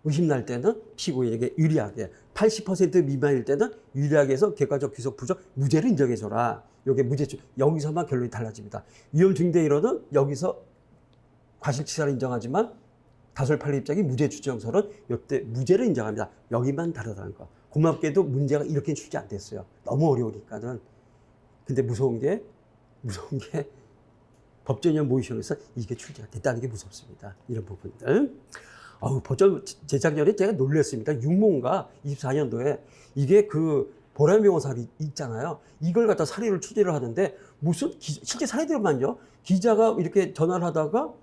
의심날 때는 피고인에게 유리하게, 80% 미만일 때는 유리하게 해서 객관적 기속 부정, 무죄를 인정해줘라. 요게 무죄, 여기서만 결론이 달라집니다. 위험 증대 이론은 여기서 과실치사를 인정하지만 다설 판례 입장이 무죄 추정설은 이때 무죄를 인정합니다. 여기만 다르다는 거. 고맙게도 문제가 이렇게 출제 안 됐어요. 너무 어려우니까는. 근데 무서운 게 법전위원 모의시험에서 이게 출제가 됐다는 게 무섭습니다. 이런 부분들. 법전 제작전에 제가 놀랐습니다. 육모인가 24년도에 이게 보람병원 사례 있잖아요. 이걸 갖다 사례를 취재를 하는데 무슨 실제 사례들만요. 기자가 이렇게 전화를 하다가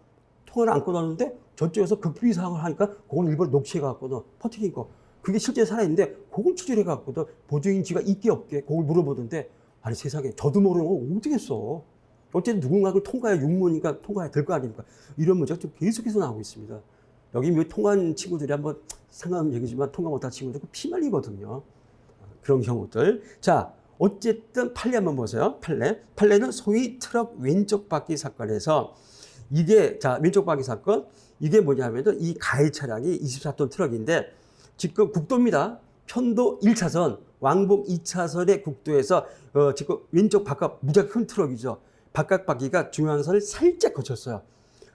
통화를 안 끊었는데 저쪽에서 급비 사항을 하니까 그건 일부러 녹취해갖고는 퍼뜨린 거. 그게 실제 사례인데 그걸 취재를 해갖고는 보조인지가 있게 없게 그걸 물어보는데, 아니 세상에 저도 모르는 거 어떻게 써. 어쨌든 누군가 그걸 통과해, 육모니까 통과해야 될 거 아닙니까. 이런 문제가 좀 계속해서 나오고 있습니다. 여기 통과한 친구들이 한번 상관없는 얘기지만 통과 못한 친구들 피말리거든요. 그런 경우들. 자, 어쨌든 판례 한번 보세요. 판례는 소위 트럭 왼쪽 바퀴 사건에서 이게, 자, 왼쪽 바퀴 사건, 이게 뭐냐면은 이 가해 차량이 24톤 트럭인데 지금 국도입니다. 편도 1차선, 왕복 2차선의 국도에서 지금 왼쪽 바깥 무지하게 큰 트럭이죠. 바깥 바퀴가 중앙선을 살짝 거쳤어요.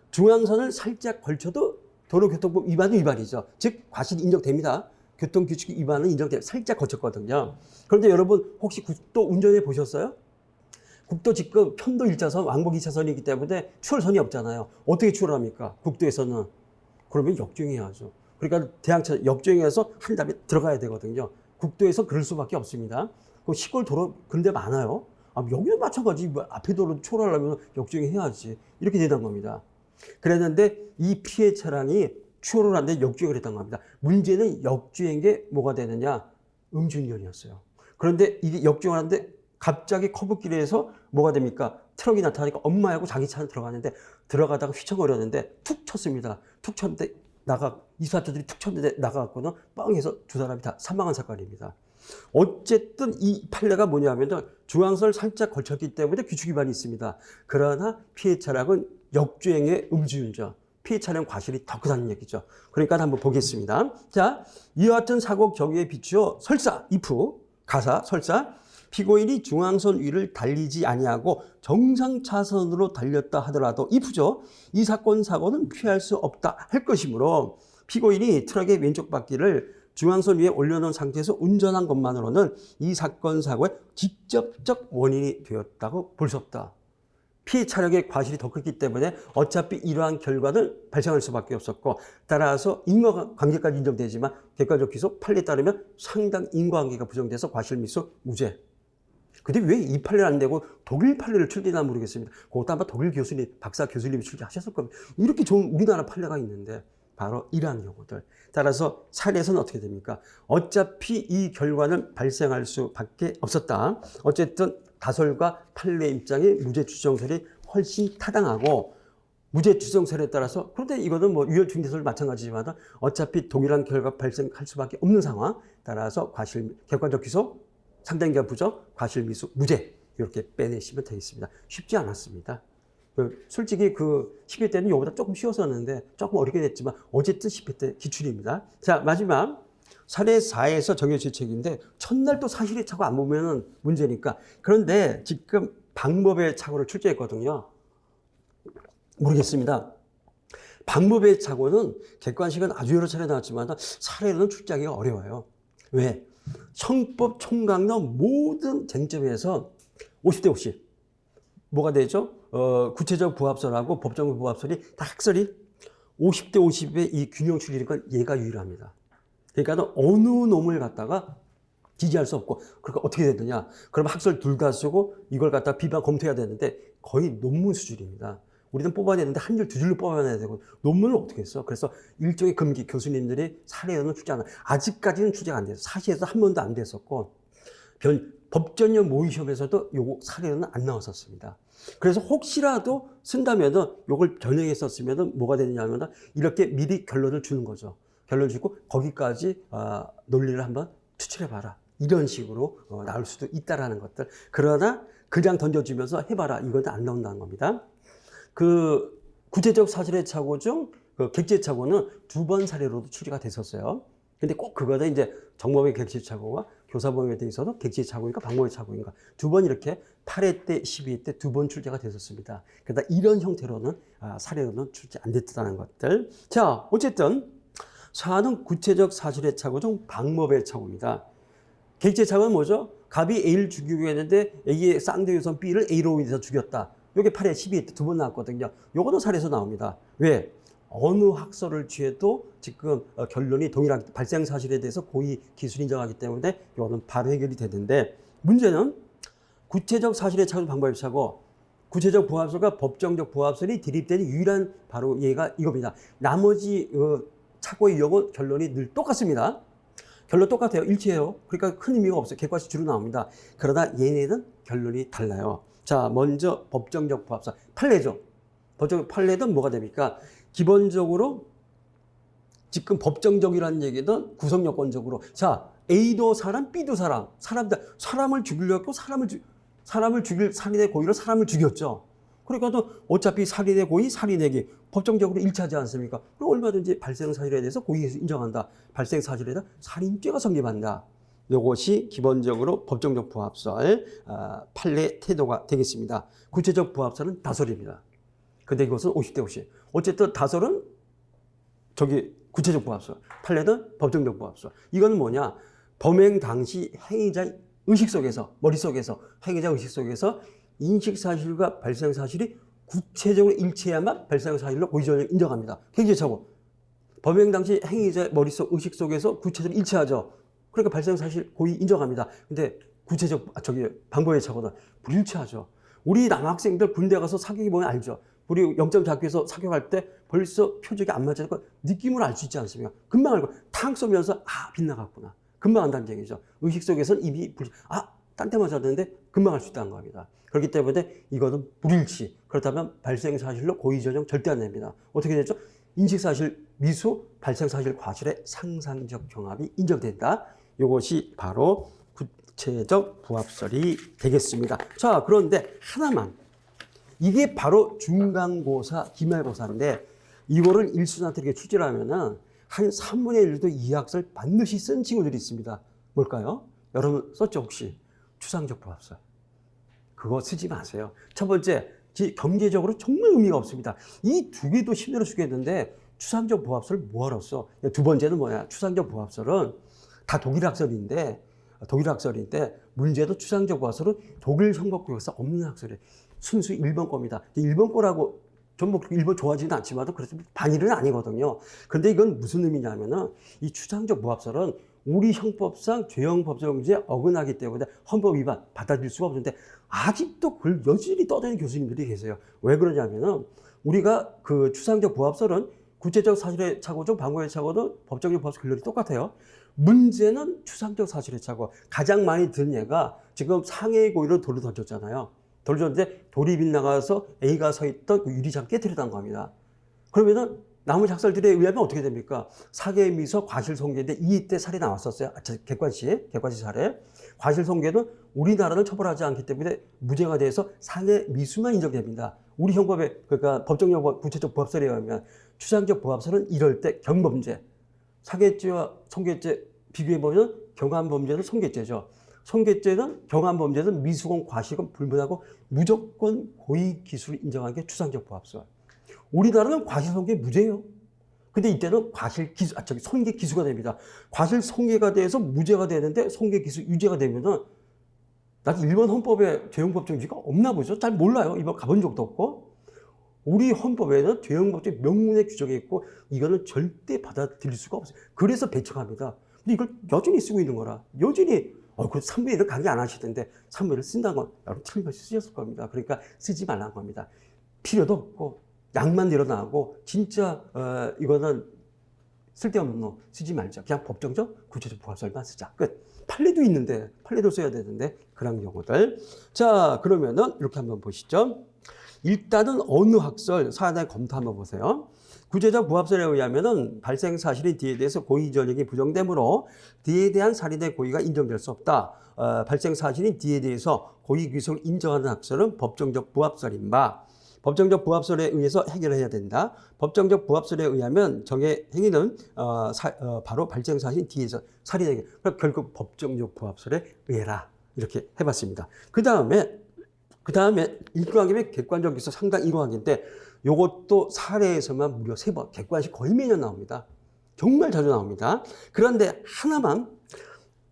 중앙선을 살짝 걸쳐도 도로교통법 위반은 위반이죠. 즉 과실이 인정됩니다. 교통규칙 위반은 인정돼요. 살짝 거쳤거든요. 그런데 여러분 혹시 국도 운전해 보셨어요? 국도 지금 편도 1차선, 왕복 2차선이기 때문에 추월선이 없잖아요. 어떻게 추월합니까? 국도에서는. 그러면 역주행해야죠. 그러니까 대항차 역주행해서 한 다음에 들어가야 되거든요. 국도에서 그럴 수밖에 없습니다. 시골 도로 그런 데 많아요. 여기도 마찬가지. 앞에 도로 추월하려면 역주행해야지. 이렇게 되는 겁니다. 그랬는데 이 피해 차량이 추월을 하는데 역주행을 했던 겁니다. 문제는 역주행에 뭐가 되느냐? 음주운전이었어요. 그런데 이게 역주행을 하는데 갑자기 커브길에서 뭐가 됩니까? 트럭이 나타나니까 엄마하고 자기 차는 들어가는데 들어가다가 휘청거렸는데 툭 쳤습니다. 툭 쳤는데 24차들이 툭 쳤는데 나가갖고는 뻥 해서 두 사람이 다 사망한 사건입니다. 어쨌든 이 판례가 뭐냐면 중앙선을 살짝 걸쳤기 때문에 규칙 위반이 있습니다. 그러나 피해 차량은 역주행의 음주운전, 피해 차량 과실이 더 크다는 얘기죠. 그러니까 한번 보겠습니다. 자, 이와 같은 사고 경위에 비추어 설사, 가사, 설사, 피고인이 중앙선 위를 달리지 아니하고 정상 차선으로 달렸다 하더라도 if죠. 이 사건은 피할 수 없다 할 것이므로 피고인이 트럭의 왼쪽 바퀴를 중앙선 위에 올려놓은 상태에서 운전한 것만으로는 이 사건 사고의 직접적 원인이 되었다고 볼 수 없다. 피해 차량의 과실이 더 컸기 때문에 어차피 이러한 결과는 발생할 수밖에 없었고, 따라서 인과관계까지 인정되지만 객관적 기소 판례에 따르면 상당 인과관계가 부정돼서 과실미수 무죄. 근데 왜 이 판례를 안 내고 독일 판례를 출제했나 모르겠습니다. 그것도 아마 독일 교수님, 박사 교수님이 출제하셨을 겁니다. 이렇게 좋은 우리나라 판례가 있는데 바로 이러한 경우들. 따라서 사례에서는 어떻게 됩니까? 어차피 이 결과는 발생할 수밖에 없었다. 어쨌든 다설과 판례 입장에 무죄 추정설이 훨씬 타당하고, 무죄 추정설에 따라서, 그런데 이거는 뭐 유혈 중대설 마찬가지지만 어차피 동일한 결과 발생할 수밖에 없는 상황. 따라서 객관적 기소, 상당기간 부정, 과실미수, 무죄 이렇게 빼내시면 되겠습니다. 쉽지 않았습니다. 솔직히 그 10회 때는 이거보다 조금 쉬웠었는데 조금 어렵게 됐지만 어쨌든 10회 때 기출입니다. 자, 마지막 사례 4에서 정해질책인데 첫날 또 사실의 착오 안 보면 문제니까. 그런데 지금 방법의 착오를 출제했거든요. 모르겠습니다. 방법의 착오는 객관식은 아주 여러 차례 나왔지만 사례로는 출제하기가 어려워요. 왜? 형법 총각론 모든 쟁점에서 50대 50. 뭐가 되죠? 구체적 부합설하고 법정적 부합설이 다 학설이 50대 50의 이 균형 추리니까 얘가 유일합니다. 그러니까 어느 놈을 갖다가 지지할 수 없고, 그러니까 어떻게 되느냐? 그럼 학설 둘 다 쓰고 이걸 갖다 비방 검토해야 되는데 거의 논문 수준입니다. 우리는 뽑아내는데 한 줄 두 줄로 뽑아내야 되고 논문을 어떻게 했어? 그래서 일종의 금기, 교수님들이 사례로는 출제 안 해요. 아직까지는 출제가 안 돼요. 사시에서 한 번도 안 됐었고, 법전형 모의시험에서도 요거 사례로는 안 나왔었습니다. 그래서 혹시라도 쓴다면은 요걸 변형해 썼으면은 뭐가 되느냐면은 이렇게 미리 결론을 주는 거죠. 결론을 주고 거기까지 논리를 한번 추출해봐라. 이런 식으로 나올 수도 있다라는 것들. 그러나 그냥 던져주면서 해봐라. 이건 안 나온다는 겁니다. 그 구체적 사실의 착오 중 그 객지의 착오는 2번 사례로도 출제가 됐었어요. 근데 꼭 그거는 이제 정범의 객지의 착오와 교사범에 대해서도 객지의 착오인가 방법의 착오인가 2번 이렇게 8회 때 12회 때 2번 출제가 됐었습니다. 그러다 이런 형태로는 사례로는 출제 안 됐다는 것들. 자, 어쨌든 사안은 구체적 사실의 착오 중 방법의 착오입니다. 객지의 착오는 뭐죠? 갑이 A를 죽이고 했는데 A의 쌍둥이선 B를 A로 인해서 죽였다. 요게 8회 12회 때 2번 나왔거든요. 요거는 사례에서 나옵니다. 왜? 어느 학설을 취해도 지금 결론이 동일한 발생 사실에 대해서 고의 기술 인정하기 때문에 이거는 바로 해결이 되는데, 문제는 구체적 사실의 착오 방법의 착오, 구체적 부합설과 법정적 부합설이 대립되는 유일한 바로 예가 이겁니다. 나머지 착오의 유형은 결론이 늘 똑같습니다. 결론 똑같아요. 일치해요. 그러니까 큰 의미가 없어요. 객관식 주로 나옵니다. 그러다 얘네는 결론이 달라요. 자, 먼저 법정적 부합설, 판례죠. 법정 판례는 뭐가 됩니까? 기본적으로 지금 법정적이라는 얘기는 구성요건적으로, 자, A도 사람, B도 사람, 사람을 죽이려고 사람을 죽일 살인의 고의로 사람을 죽였죠. 그러니까 어차피 살인의 고의, 살인액이 법정적으로 일치하지 않습니까? 그럼 얼마든지 발생 사실에 대해서 고의에서 인정한다. 발생 사실에 대해서 살인죄가 성립한다. 이것이 기본적으로 법정적 부합설 판례 태도가 되겠습니다. 구체적 부합설은 다설입니다. 근데 이것은 50대 50. 어쨌든 다설은 구체적 부합설, 판례는 법정적 부합설. 이건 뭐냐? 범행 당시 행위자 의식 속에서, 머릿속에서, 행위자 의식 속에서 인식 사실과 발생 사실이 구체적으로 일치해야만 발생 사실로 고의적으로 인정합니다. 객지의 착오. 범행 당시 행위자 머릿속 의식 속에서 구체적으로 일치하죠. 그러니까 발생 사실 고의 인정합니다. 근데 방법의 착오는 불일치하죠. 우리 남학생들 군대 가서 사격이 보면 알죠. 우리 영점 잡기에서 사격할 때 벌써 표적이 안 맞으니까 느낌을 알 수 있지 않습니까? 금방 알고 탕 쏘면서 빗나갔구나. 금방 안다는 얘기죠. 의식 속에서는 이미 딴 데 맞았는데 금방 알 수 있다는 겁니다. 그렇기 때문에 이거는 불일치. 그렇다면 발생 사실로 고의 전형 절대 안 됩니다. 어떻게 되죠? 인식 사실 미수, 발생 사실 과실의 상상적 경합이 인정된다. 이것이 바로 구체적 부합설이 되겠습니다. 자, 그런데 하나만. 이게 바로 중간고사, 기말고사인데 이거를 일순한테 출제를 하면은 한 3분의 1도 이 학설 반드시 쓴 친구들이 있습니다. 뭘까요? 여러분 썼죠, 혹시? 추상적 부합설. 그거 쓰지 마세요. 첫 번째, 경제적으로 정말 의미가 없습니다. 이 두 개도 힘들어 죽겠는데 추상적 부합설을 뭐하러 써? 두 번째는 뭐야? 추상적 부합설은 다 독일 학설인데 문제도 추상적 부합설은 독일 형법구역사 없는 학설이에요. 순수 일본 겁니다. 일본 거라고 전부 일본 좋아하지는 않지만 그래서 반일은 아니거든요. 그런데 이건 무슨 의미냐면은 이 추상적 부합설은 우리 형법상 죄형 법정주의에 어긋나기 때문에 헌법 위반 받아들일 수가 없는데 아직도 그걸 여전히 떠드는 교수님들이 계세요. 왜 그러냐면은 우리가 그 추상적 부합설은 구체적 사실의 착오죠. 방법의 착오도 법정적 부합설 근력이 똑같아요. 문제는 추상적 사실의 착오. 가장 많이 든 예가 지금 상해의 고의로 돌을 던졌잖아요. 돌을 던졌는데 돌이 빗나가서 A가 서 있던 그 유리창 깨뜨렸다는 겁니다. 그러면은 나머지 학설들에 의하면 어떻게 됩니까? 사계 미서 과실송계인데 이때 살이 나왔었어요. 객관식 사례. 과실송계는 우리나라는 처벌하지 않기 때문에 무죄가 돼서 상해 미수만 인정됩니다. 우리 형법에 그러니까 법정형 구체적 부합설에 의하면 추상적 부합설은 이럴 때 경범죄, 사계죄와 손괴죄 비교해보면 경한범죄는 손괴죄죠. 손괴죄는 경한범죄는 미수건, 과실건 불문하고 무조건 고의 기술을 인정한 게 추상적 부합설. 우리나라는 과실손괴 무죄예요. 근데 이때는 손괴 기수가 됩니다. 과실손괴가 돼서 무죄가 되는데 손괴 기수 유죄가 되면은 난 일본 헌법에 죄형법정주의가 없나 보죠. 잘 몰라요. 이번 가본 적도 없고. 우리 헌법에는 죄형법정주의 명문에 규정해 있고 이거는 절대 받아들일 수가 없어요. 그래서 배척합니다. 근데 이걸 여전히 쓰고 있는 거라. 여전히 그 3분의 1을 강의 안 하시던데 3분의 1을 쓴다는 건 여러분 틀림없이 쓰셨을 겁니다. 그러니까 쓰지 말라는 겁니다. 필요도 없고 양만 늘어나고 진짜 이거는 쓸데없는 놈 쓰지 말자. 그냥 법정적 구체적 부합설만 쓰자. 끝. 판례도 있는데 판례도 써야 되는데 그런 경우들. 자, 그러면은 이렇게 한번 보시죠. 일단은 어느 학설 사안에 검토 한번 보세요. 구체적 부합설에 의하면은 발생 사실인 D에 대해서 고의 전형이 부정되므로 D에 대한 살인의 고의가 인정될 수 없다. 발생 사실인 D에 대해서 고의 귀속을 인정하는 학설은 법정적 부합설인 바. 법정적 부합설에 의해서 해결해야 된다. 법정적 부합설에 의하면 정의 행위는 바로 발생 사실인 D에서 살인에게 결국 법정적 부합설에 의해라. 이렇게 해봤습니다. 그 다음에 인과학의 객관적 기소 상당 인과학인데 요것도 사례에서만 무려 3번 객관식 거의 매년 나옵니다. 정말 자주 나옵니다. 그런데 하나만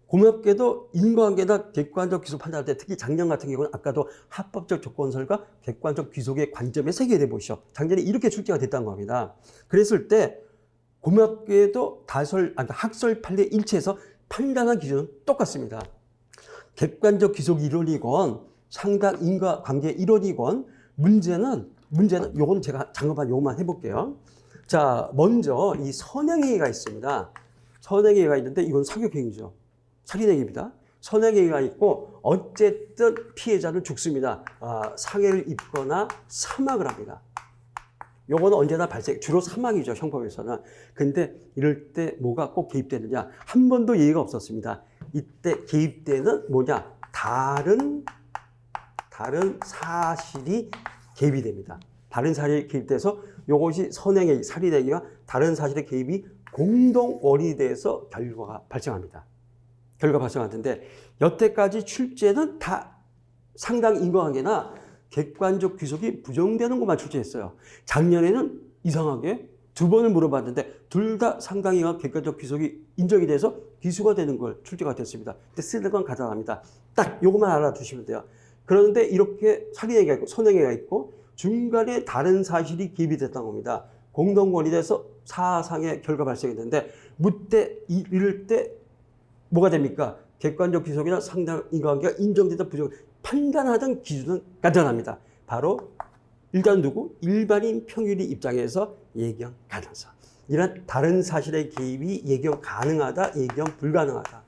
고맙게도 인과관계나 객관적 귀속 판단할 때 특히 작년 같은 경우는 아까도 합법적 조건설과 객관적 귀속의 관점에서 해결해 보시죠. 작년에 이렇게 출제가 됐다는 겁니다. 그랬을 때 고맙게도 학설 판례 일체에서 판단한 기준은 똑같습니다. 객관적 귀속 이론이건 상당 인과관계 이론이건 문제는 요건 제가 잠깐만 요것만 해볼게요. 자, 먼저 이 선행행위가 있습니다. 선행행위가 있는데 이건 사격행위죠. 살인행위입니다. 선행행위가 있고 어쨌든 피해자는 죽습니다. 상해를 입거나 사망을 합니다. 요거는 언제나 주로 사망이죠, 형법에서는. 근데 이럴 때 뭐가 꼭 개입되느냐? 한 번도 예의가 없었습니다. 이때 개입되는 뭐냐? 다른 사실이 개입이 됩니다. 다른 사실이 개입돼서 이것이 선행의 살인행위와 다른 사실의 개입이 공동 원인이 돼서 결과가 발생합니다. 결과가 발생하는데 여태까지 출제는 다 상당 인과관계나 객관적 귀속이 부정되는 것만 출제했어요. 작년에는 이상하게 2번을 물어봤는데 둘 다 상당히 객관적 귀속이 인정이 돼서 기수가 되는 걸 출제가 됐습니다. 근데 쓰는 건 간단합니다. 딱 요것만 알아두시면 돼요. 그런데 이렇게 살인행위가 있고 선행행위가 있고 중간에 다른 사실이 개입이 됐다는 겁니다. 공동권이 돼서 사상의 결과 발생했는데 이럴 때 뭐가 됩니까? 객관적 귀속이나 상당 인과관계가 인정되다 부정 판단하던 기준은 간단합니다. 바로 일단 일반인 평균의 입장에서 예견 가능성. 이런 다른 사실의 개입이 예견 가능하다, 예견 불가능하다.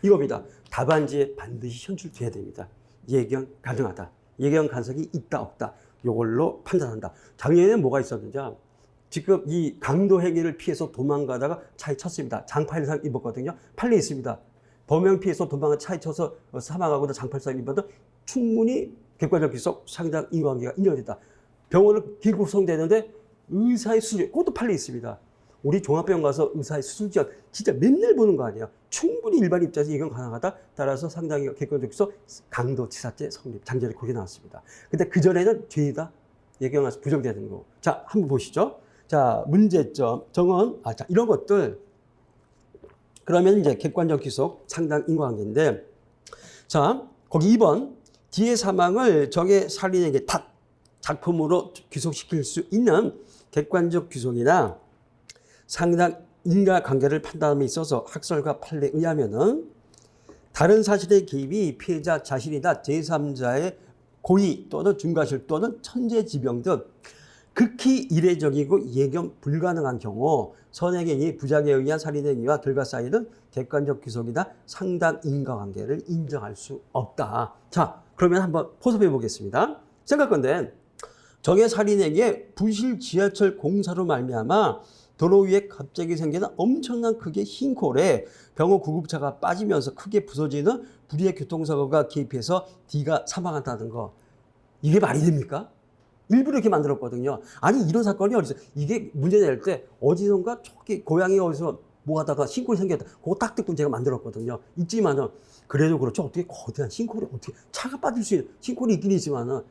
이겁니다. 답안지에 반드시 현출돼야 됩니다. 예견 가능하다. 예견 가능성이 있다 없다. 이걸로 판단한다. 작년에는 뭐가 있었는지 지금 이 강도 행위를 피해서 도망가다가 차에 쳤습니다. 장팔상 입었거든요. 판례 있습니다. 범행 피해서 도망가 차에 쳐서 사망하거나 장팔상 입어도 충분히 객관적 귀속 상당 인과관계가 인정됐다. 병원을 긴급송되는데 의사의 수술, 그것도 판례 있습니다. 우리 종합병원 가서 의사의 수술지원 진짜 맨날 보는 거 아니에요. 충분히 일반 입장에서 예견 가능하다. 따라서 상당히 객관적 귀속 강도치사죄 성립 장전이 거기 나왔습니다. 근데 그전에는 죄다 예경에서 부정되는 거. 자, 한번 보시죠. 자, 문제점, 정언, 자, 이런 것들. 그러면 이제 객관적 귀속, 상당 인과관계인데, 자, 거기 2번, 뒤의 사망을 적의 살인에게 탓, 작품으로 귀속시킬 수 있는 객관적 귀속이나 상당 인과관계를 판단함에 있어서 학설과 판례에 의하면은 다른 사실의 개입이 피해자 자신이나 제3자의 고의 또는 중과실 또는 천재지병 등 극히 이례적이고 예견 불가능한 경우 선행행위, 부작에 의한 살인행위와 결과 사이는 객관적 귀속이나 상당 인과관계를 인정할 수 없다. 자, 그러면 한번 포섭해 보겠습니다. 생각건데 적의 살인행위에 부실 지하철 공사로 말미암아 도로 위에 갑자기 생기는 엄청난 크기의 흰콜에 병호 구급차가 빠지면서 크게 부서지는 불의의 교통사고가 개입해서 D가 사망한다는 거. 이게 말이 됩니까? 일부러 이렇게 만들었거든요. 아니 이런 사건이 어디서 이게 문제 낼 때 어디선가 저기 고향이 어디서 뭐 하다가 싱콜이 생겼다. 그거 딱 듣고 제가 만들었거든요. 있지만은 그래도 그렇죠. 어떻게 거대한 싱콜이 어떻게 차가 빠질 수 있는 싱콜이 있긴 있지만은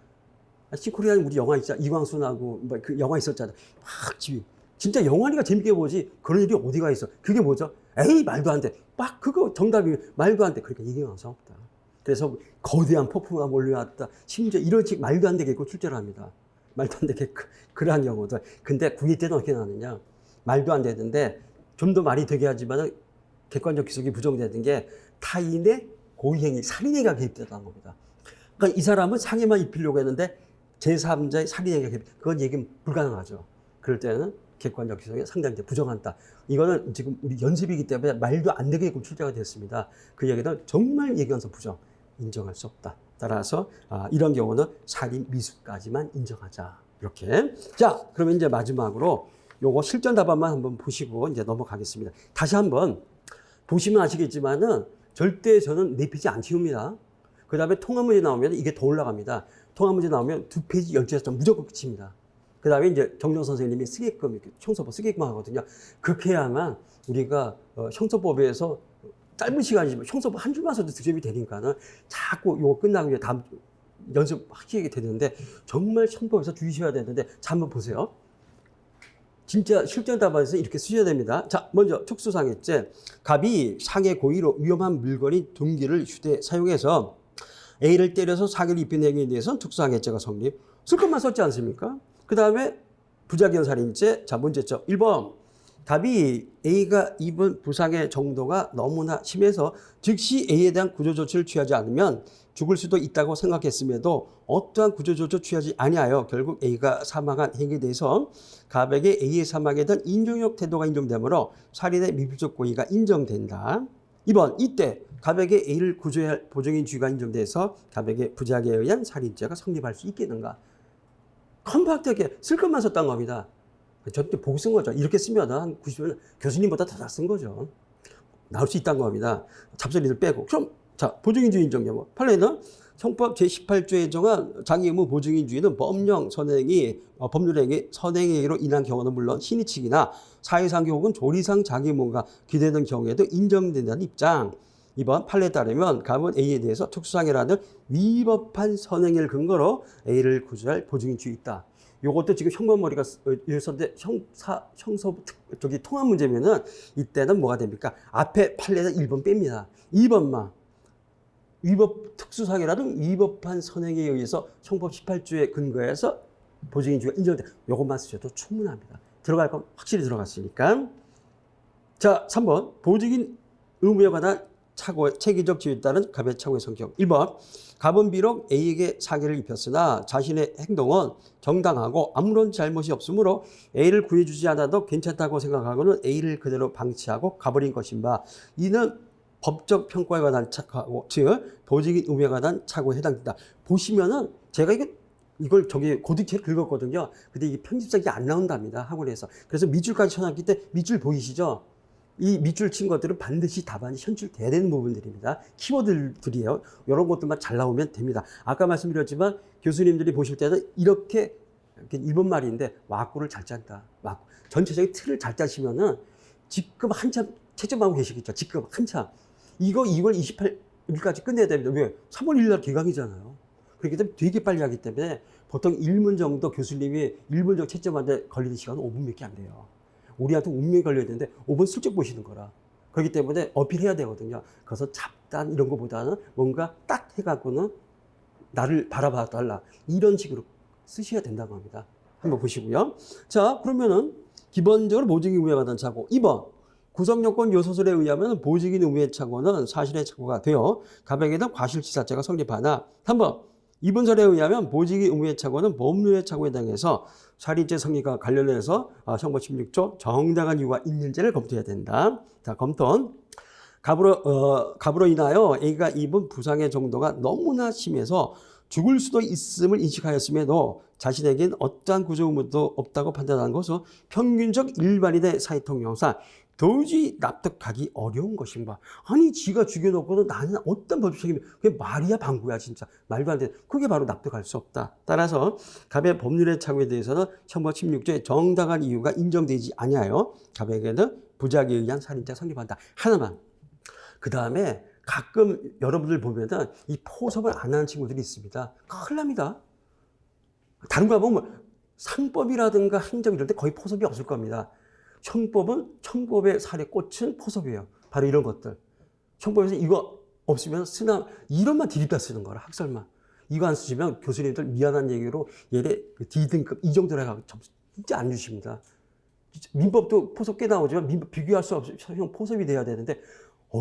싱콜이라는 우리 영화 있잖아. 이광순하고 뭐 그 영화 있었잖아. 막 집이 진짜 영화니까 재밌게 보지 그런 일이 어디가 있어. 그게 뭐죠? 에이 말도 안 돼. 막 그거 정답이 말도 안 돼. 그러니까 이게 항상 없다. 그래서 거대한 폭풍우가 몰려왔다. 심지어 이런 식 말도 안 되겠고 출제를 합니다. 말도 안 되게 그러한 경우도. 근데 구2 때는 어떻게 나느냐. 말도 안 되는데 좀 더 말이 되게 하지만 객관적 기속이 부정되는 게 타인의 고의행위, 살인행위가 개입됐다는 겁니다. 그러니까 이 사람은 상해만 입히려고 했는데 제3자의 살인행위가 개입, 그건 얘기는 불가능하죠. 그럴 때는 객관적 기속이 상당히 부정한다. 이거는 지금 우리 연습이기 때문에 말도 안 되게끔 출제가 됐습니다. 그 얘기는 정말 예견서 부정, 인정할 수 없다. 따라서 이런 경우는 살인 미수까지만 인정하자. 이렇게. 자, 그러면 이제 마지막으로 요거 실전 답안만 한번 보시고 이제 넘어가겠습니다. 다시 한번 보시면 아시겠지만은 절대 저는 4페이지 안 치웁니다. 그 다음에 통합 문제 나오면 이게 더 올라갑니다. 통합 문제 나오면 2페이지 10페이지 무조건 끝입니다. 그 다음에 이제 정정 선생님이 쓰게끔, 이렇게 형소법 쓰게끔 하거든요. 그렇게 해야만 우리가 형소법에서 짧은 시간이지만 형소법 한 줄만 써도 득점이 되니까는 자꾸 이거 끝나고 이제 다음 연습하시게 되는데 정말 형법에서 주의셔야 되는데 자, 한번 보세요. 진짜 실전 답안에서 이렇게 쓰셔야 됩니다. 자, 먼저 특수상해죄. 갑이 상해 고의로 위험한 물건인 둔기를 휴대 사용해서 A를 때려서 사기를 입힌 행위에 대해서는 특수상해죄가 성립. 쓸 것만 썼지 않습니까? 그 다음에 부작용 살인죄. 자, 문제점 1번. 답이 A가 입은 부상의 정도가 너무나 심해서 즉시 A에 대한 구조조치를 취하지 않으면 죽을 수도 있다고 생각했음에도 어떠한 구조조치 취하지 아니하여 결국 A가 사망한 행위에 대해서 갑에게 A의 사망에 대한 인종적 태도가 인정되므로 살인의 미필적 고의가 인정된다. 2번. 이때 갑에게 A를 구조해야 할 보정인 주의가 인정돼서 갑에게 부작에 의한 살인죄가 성립할 수 있겠는가. 컴팩트하게 쓸 것만 썼던 겁니다. 저때 보고 쓴 거죠. 이렇게 쓰면 한 90은 교수님보다 더 잘 쓴 거죠. 나올 수 있다는 겁니다. 잡설이들 빼고. 그럼 자, 보증인주의 인정 여부. 판례는 형법 제18조에 정한 자기 의무 보증인주의는 법령 선행이 법률행위 선행행위로 인한 경우는 물론 신의칙이나 사회상규 혹은 조리상 자기 의무가 기대되는 경우에도 인정된다는 입장. 2번 판례에 따르면 갑은 A에 대해서 특수상해라는 위법한 선행을 근거로 A를 구조할 보증인주의 있다. 요것도 지금 형법머리가 있었는데 형소 저기 통합 문제면은 이때는 뭐가 됩니까? 앞에 판례는 1번 뺍니다. 2번만 위법 특수상해라는 위법한 선행에 의해서 형법 18조에 근거해서 보증인주의가 인정돼. 요것만 쓰셔도 충분합니다. 들어갈 건 확실히 들어갔으니까. 자, 3번 보증인 의무에 관한 착오의 체계적 지위에 따른 갑의 착오의 성격. 1번 갑은 비록 A에게 사기를 입혔으나 자신의 행동은 정당하고 아무런 잘못이 없으므로 A를 구해주지 않아도 괜찮다고 생각하고는 A를 그대로 방치하고 가버린 것인 바 이는 법적 평가에 관한 착오, 즉 보증인 의무에 관한 착오에 해당된다. 보시면은 제가 이걸 저기 고득체를 긁었거든요. 근데 이게 편집작이 안 나온답니다. 학원에서. 그래서 밑줄까지 쳐놨기 때문에 밑줄 보이시죠? 이 밑줄 친 것들은 반드시 답안이 현출돼야 되는 부분들입니다. 키워드들이에요. 이런 것들만 잘 나오면 됩니다. 아까 말씀드렸지만 교수님들이 보실 때는 이렇게 일본 말인데 와꾸를 잘 짠다. 와꾸. 전체적인 틀을 잘 짜시면은 지금 한참 채점하고 계시겠죠. 지금 한참. 이거 2월 28일까지 끝내야 됩니다. 왜? 3월 1일 날 개강이잖아요. 그렇기 때문에 되게 빨리 하기 때문에 보통 1분 정도 교수님이 1분적 채점하는데 걸리는 시간은 5분밖에 안 돼요. 우리한테 운명이 걸려야 되는데 5분 슬쩍 보시는 거라. 그렇기 때문에 어필해야 되거든요. 그래서 잡단 이런 거보다는 뭔가 딱 해갖고는 나를 바라봐 달라. 이런 식으로 쓰셔야 된다고 합니다. 한번 보시고요. 자, 그러면은 기본적으로 보직이 우회하던 착오. 2번. 구성요건 요소설에 의하면 보직인 우회 착오는 사실의 착오가 되어 갑에게는 과실치사죄가 성립하나. 3번. 이분설에 의하면 보직이 우회 착오는 법률의 착오에 해당해서 살인죄 성립과 관련해서 형법 16조 정당한 이유가 있는지를 검토해야 된다. 자, 검토. 갑으로 인하여 A가 입은 부상의 정도가 너무나 심해서 죽을 수도 있음을 인식하였음에도 자신에겐 어떠한 구조 의무도 없다고 판단한 것은 평균적 일반인의 사회통령상 도저히 납득하기 어려운 것인가. 아니 지가 죽여놓고도 나는 어떤 법적 책임이, 그게 말이야 방구야 진짜. 말도 안 돼. 그게 바로 납득할 수 없다. 따라서 갑의 법률의 착오에 대해서는 형법 16조의 정당한 이유가 인정되지 아니하여 갑에게는 부작에 의한 살인죄가 성립한다. 하나만. 그 다음에 가끔 여러분들 보면은 이 포섭을 안 하는 친구들이 있습니다. 큰일 납니다. 다른 거 보면 상법이라든가 행정 이럴 때 거의 포섭이 없을 겁니다. 형법은 형법의 살에 꽂힌 포섭이에요. 바로 이런 것들. 형법에서 이거 없으면 쓰나 이런만 디립다 쓰는 거라. 학설만. 이거 안 쓰시면 교수님들 미안한 얘기로 얘네 D등급 이 정도로 해가지고 점수 진짜 안 주십니다. 민법도 포섭 꽤 나오지만 민법 비교할 수 없이 형 포섭이 돼야 되는데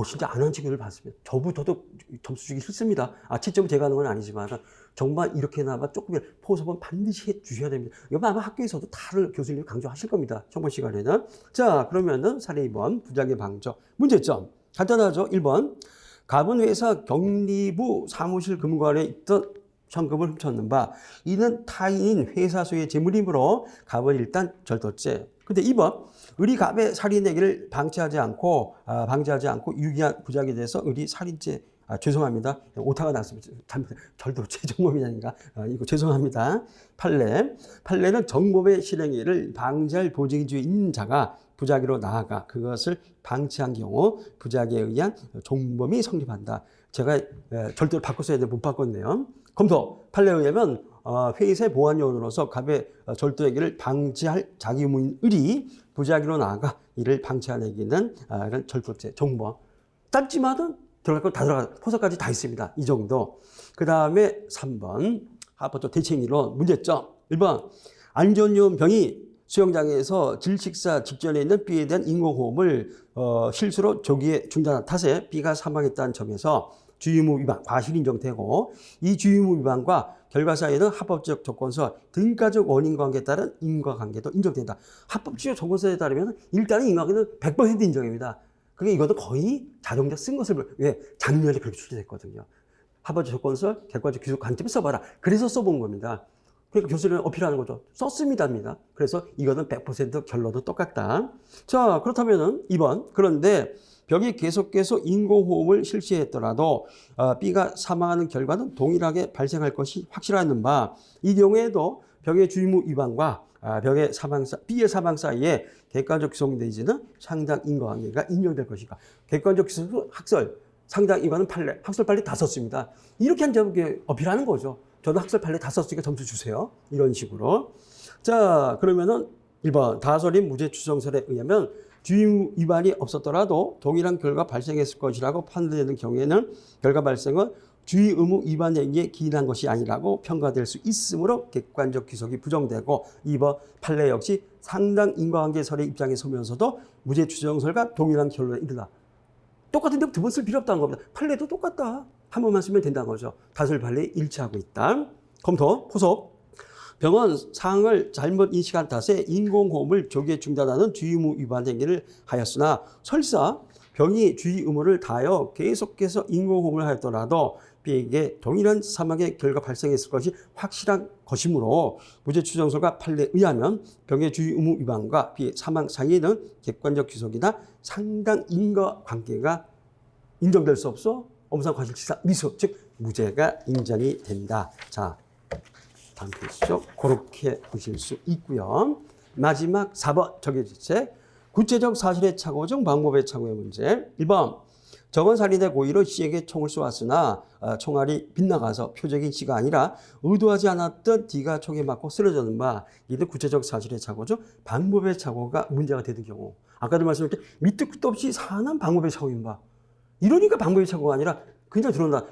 진짜 안 한 친구들 봤습니다. 저부터도 점수 주기 싫습니다. 채점을 제가 하는 건 아니지만 정말 이렇게나마 조금 포섭은 반드시 해 주셔야 됩니다. 이거 아마 학교에서도 다들 교수님이 강조하실 겁니다. 정보 시간에는. 자, 그러면은 사례 2번 부작의 방조. 문제점. 간단하죠. 1번. 갑은 회사 경리부 사무실 금관에 있던 현금을 훔쳤는 바 이는 타인인 회사소의 재물이므로 갑은 일단 절도죄. 근데 2번. 을이 갑의 살인행위를 방치하지 않고 유기한 부작에 대해서 을이 살인죄, 죄송합니다. 오타가 났습니다. 절도죄 정범이 아닌가? 이거 죄송합니다. 판례는 정범의 실행위를 방지할 보직주의 있는 자가 부작위로 나아가 그것을 방치한 경우 부작에 의한 종범이 성립한다. 제가 절도를 바꿨어야 되는데 못 바꿨네요. 검토. 판례에 의하면 회의세 보안 요원으로서 갑의 절도 행위를 방지할 자기 의무인 을이 부작위로 나아가 이를 방치하내기는 이런 절도죄, 종범. 짧지만은 들어갈 거 다 들어가, 포석까지 다 있습니다. 이 정도. 그 다음에 3번. 합법적 대책이론 문제점. 1번. 안 좋은 요원 병이 수영장에서 질식사 직전에 있는 B에 대한 인공호흡을 실수로 조기에 중단한 탓에 B가 사망했다는 점에서 주의의무 위반, 과실 인정되고 이 주의의무 위반과 결과 사이에는 합법적 조건서 등가적 원인관계에 따른 인과관계도 인정된다. 합법적 조건서에 따르면 일단은 인과관계는 100% 인정입니다. 그게 이것도 거의 자동차 쓴 것을 왜 작년에 그렇게 출제됐거든요. 합법적 조건서, 객관적 기술 관점에 써봐라. 그래서 써본 겁니다. 그러니까 교수는 어필하는 거죠. 썼습니다입니다. 그래서 이거는 100% 결론도 똑같다. 자, 그렇다면은 2번. 그런데 병이 계속해서 인공호흡을 실시했더라도 B가 사망하는 결과는 동일하게 발생할 것이 확실한 바, 이 경우에도 병의 주의무 위반과 B의 사망 사이에 객관적 기속 내지는 상당 인과관계가 인정될 것인가. 객관적 기속은 학설, 상당 인과는 판례, 학설 판례 다 썼습니다. 이렇게 한 점을 어필하는 거죠. 저도 학설 판례 다 썼으니까 점수 주세요. 이런 식으로. 자, 그러면은 1번 다설인 무죄 추정설에 의하면 주의무 위반이 없었더라도 동일한 결과 발생했을 것이라고 판단되는 경우에는 결과 발생은 주의 의무 위반 행위에 기인한 것이 아니라고 평가될 수 있으므로 객관적 기속이 부정되고 2번 판례 역시 상당 인과관계설의 입장에 서면서도 무죄 추정설과 동일한 결론에 이르다. 똑같은데 두 번 쓸 필요 없다는 겁니다. 판례도 똑같다. 한 번만 쓰면 된다는 거죠. 다설 판례에 일치하고 있다. 검토, 포섭. 병원 상황을 잘못 인식한 탓에 인공호흡을 조기에 중단하는 주의의무 위반 행위를 하였으나 설사 병이 주의 의무를 다하여 계속해서 인공호흡을 하였더라도 B에게 동일한 사망의 결과 발생했을 것이 확실한 것이므로 무죄 추정설과 판례에 의하면 병의 주의 의무 위반과 B의 사망 사이에는 객관적 기속이나 상당 인과관계가 인정될 수 없어 엄상 과실치사 미수 즉 무죄가 인정이 된다. 자. 다음 페이지죠. 그렇게 보실 수 있고요. 마지막 4번 적용지책. 구체적 사실의 착오 중 방법의 착오의 문제. 1번 저건 살인의 고의로 C에게 총을 쏘았으나 총알이 빗나가서 표적인 C가 아니라 의도하지 않았던 D가 총에 맞고 쓰러졌는 바 이들 구체적 사실의 착오죠. 방법의 착오가 문제가 되는 경우. 아까도 말씀드렸듯이 밑도 끝도 없이 사는 방법의 착오인 바. 이러니까 방법의 착오가 아니라 그냥 들어온다.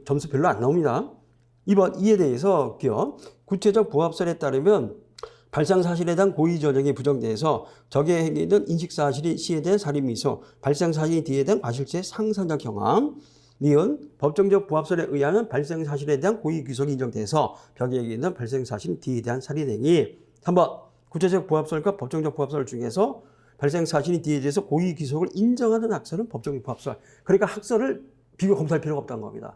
점수 별로 안 나옵니다. 2번 이에 대해서 구체적 부합설에 따르면 발상 사실에 대한 고의 전형이 부정돼서 적의 행위는 인식 사실이 C에 대한 살인미소, 발상 사실이 D에 대한 과실죄 상상적 경험. 니은 법정적 부합설에 의하면 발생 사실에 대한 고의 귀속이 인정돼서 벽의 행위는 발생 사실 D에 대한 살인행위. 3번 구체적 부합설과 법정적 부합설 중에서 발생 사실이 D에 대해서 고의 귀속을 인정하는 학설은 법정적 부합설. 그러니까 학설을 비교 검사할 필요가 없다는 겁니다.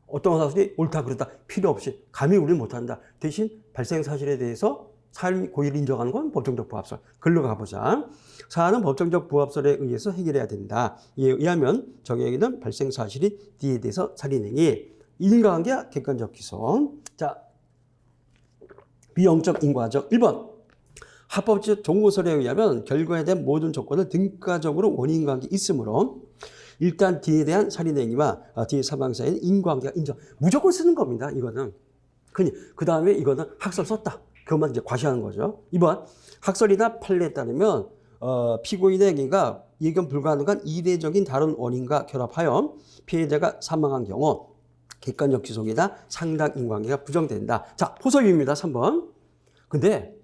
어떤 학설이 옳다 그렇다 필요 없이 감히 우리는 못한다. 대신 발생 사실에 대해서 살인 고의를 인정하는 건 법정적 부합설. 글로 가보자. 사안은 법정적 부합설에 의해서 해결해야 된다. 이에 의하면 정의에게는 발생 사실이 D에 대해서 살인행위. 인과관계와 객관적 기소. 자, 비영적 인과적 1번. 합법적 종고설에 의하면 결과에 대한 모든 조건은 등가적으로 원인관계 있으므로 일단 D에 대한 살인행위와 D의 사망사에는 인과관계가 인정. 무조건 쓰는 겁니다. 이거는. 그 다음에 이거는 학설 썼다. 그것만 이제 과시하는 거죠. 2번 학설이나 판례에 따르면 피고인의 행위가 예견 불가능한 이례적인 다른 원인과 결합하여 피해자가 사망한 경우 객관적 기속이나 상당 인과관계가 부정된다. 자, 포섭입니다. 3번. 근데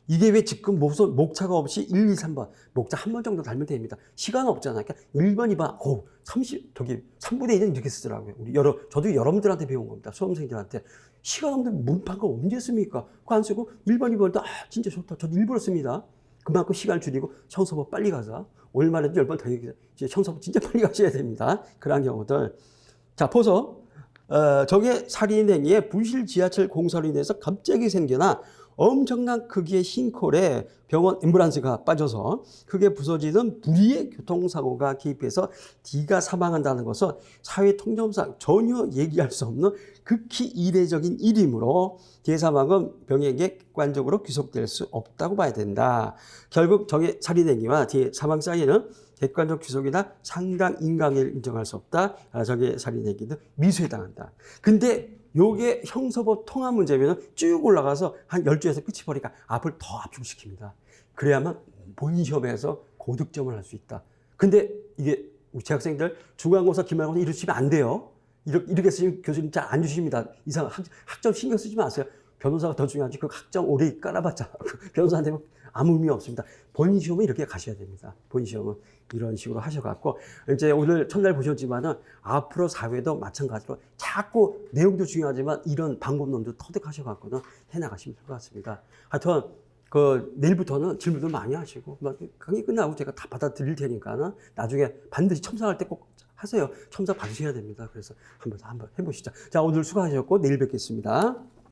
이게 왜 지금 목차가 없이 1, 2, 3번 목차 한 번 정도 달면 됩니다. 시간 없잖아요. 그러니까 1번, 2번, 3분의 1은 이렇게 쓰더라고요. 저도 여러분들한테 배운 겁니다. 수험생들한테. 시간 없는데 문파가 언제 씁니까? 그거 안 쓰고 1번, 2번도 진짜 좋다. 저도 일부러 씁니다. 그만큼 시간 줄이고 형사법 빨리 가자. 오늘만 해도 10번 더 얘기해. 형사법 진짜 빨리 가셔야 됩니다. 그런 경우들. 자, 포서. 적의 살인행위에 부실 지하철 공사로 인해서 갑자기 생겨나 엄청난 크기의 싱크홀에 병원 앰뷸런스가 빠져서 크게 부서지는 불의의 교통사고가 개입해서 D가 사망한다는 것은 사회 통념상 전혀 얘기할 수 없는 극히 이례적인 일이므로 D의 사망은 병에게 객관적으로 귀속될 수 없다고 봐야 된다. 결국 적의 살인행위와 D의 사망 사이에는 객관적 귀속이나 상당 인과관계를 인정할 수 없다. 적의 살인행위는 미수에 당한다. 근데 요게 형사법 통합 문제면 쭉 올라가서 한 12에서 끝이 버리니까 앞을 더 압축시킵니다. 그래야만 본 시험에서 고득점을 할 수 있다. 근데 이게 우리 재학생들 중간고사, 기말고사 이러시면 안 돼요. 이렇게 쓰시면 교수님 잘 안 주십니다. 이상 학점 신경 쓰지 마세요. 변호사가 더 중요하지. 그 학점 오래 깔아봤자 변호사한테 아무 의미 없습니다. 본 시험은 이렇게 가셔야 됩니다. 본 시험은 이런 식으로 하셔갖고 이제 오늘 첫날 보셨지만은 앞으로 사회도 마찬가지로 자꾸 내용도 중요하지만 이런 방법론도 터득하셔갖고는 해나가시면 될 것 같습니다. 하여튼 내일부터는 질문들 많이 하시고 강의 끝나고 제가 다 받아드릴 테니까는 나중에 반드시 첨삭할 때 꼭 하세요. 첨삭 받으셔야 됩니다. 그래서 한번 해보시죠. 자, 오늘 수고하셨고 내일 뵙겠습니다.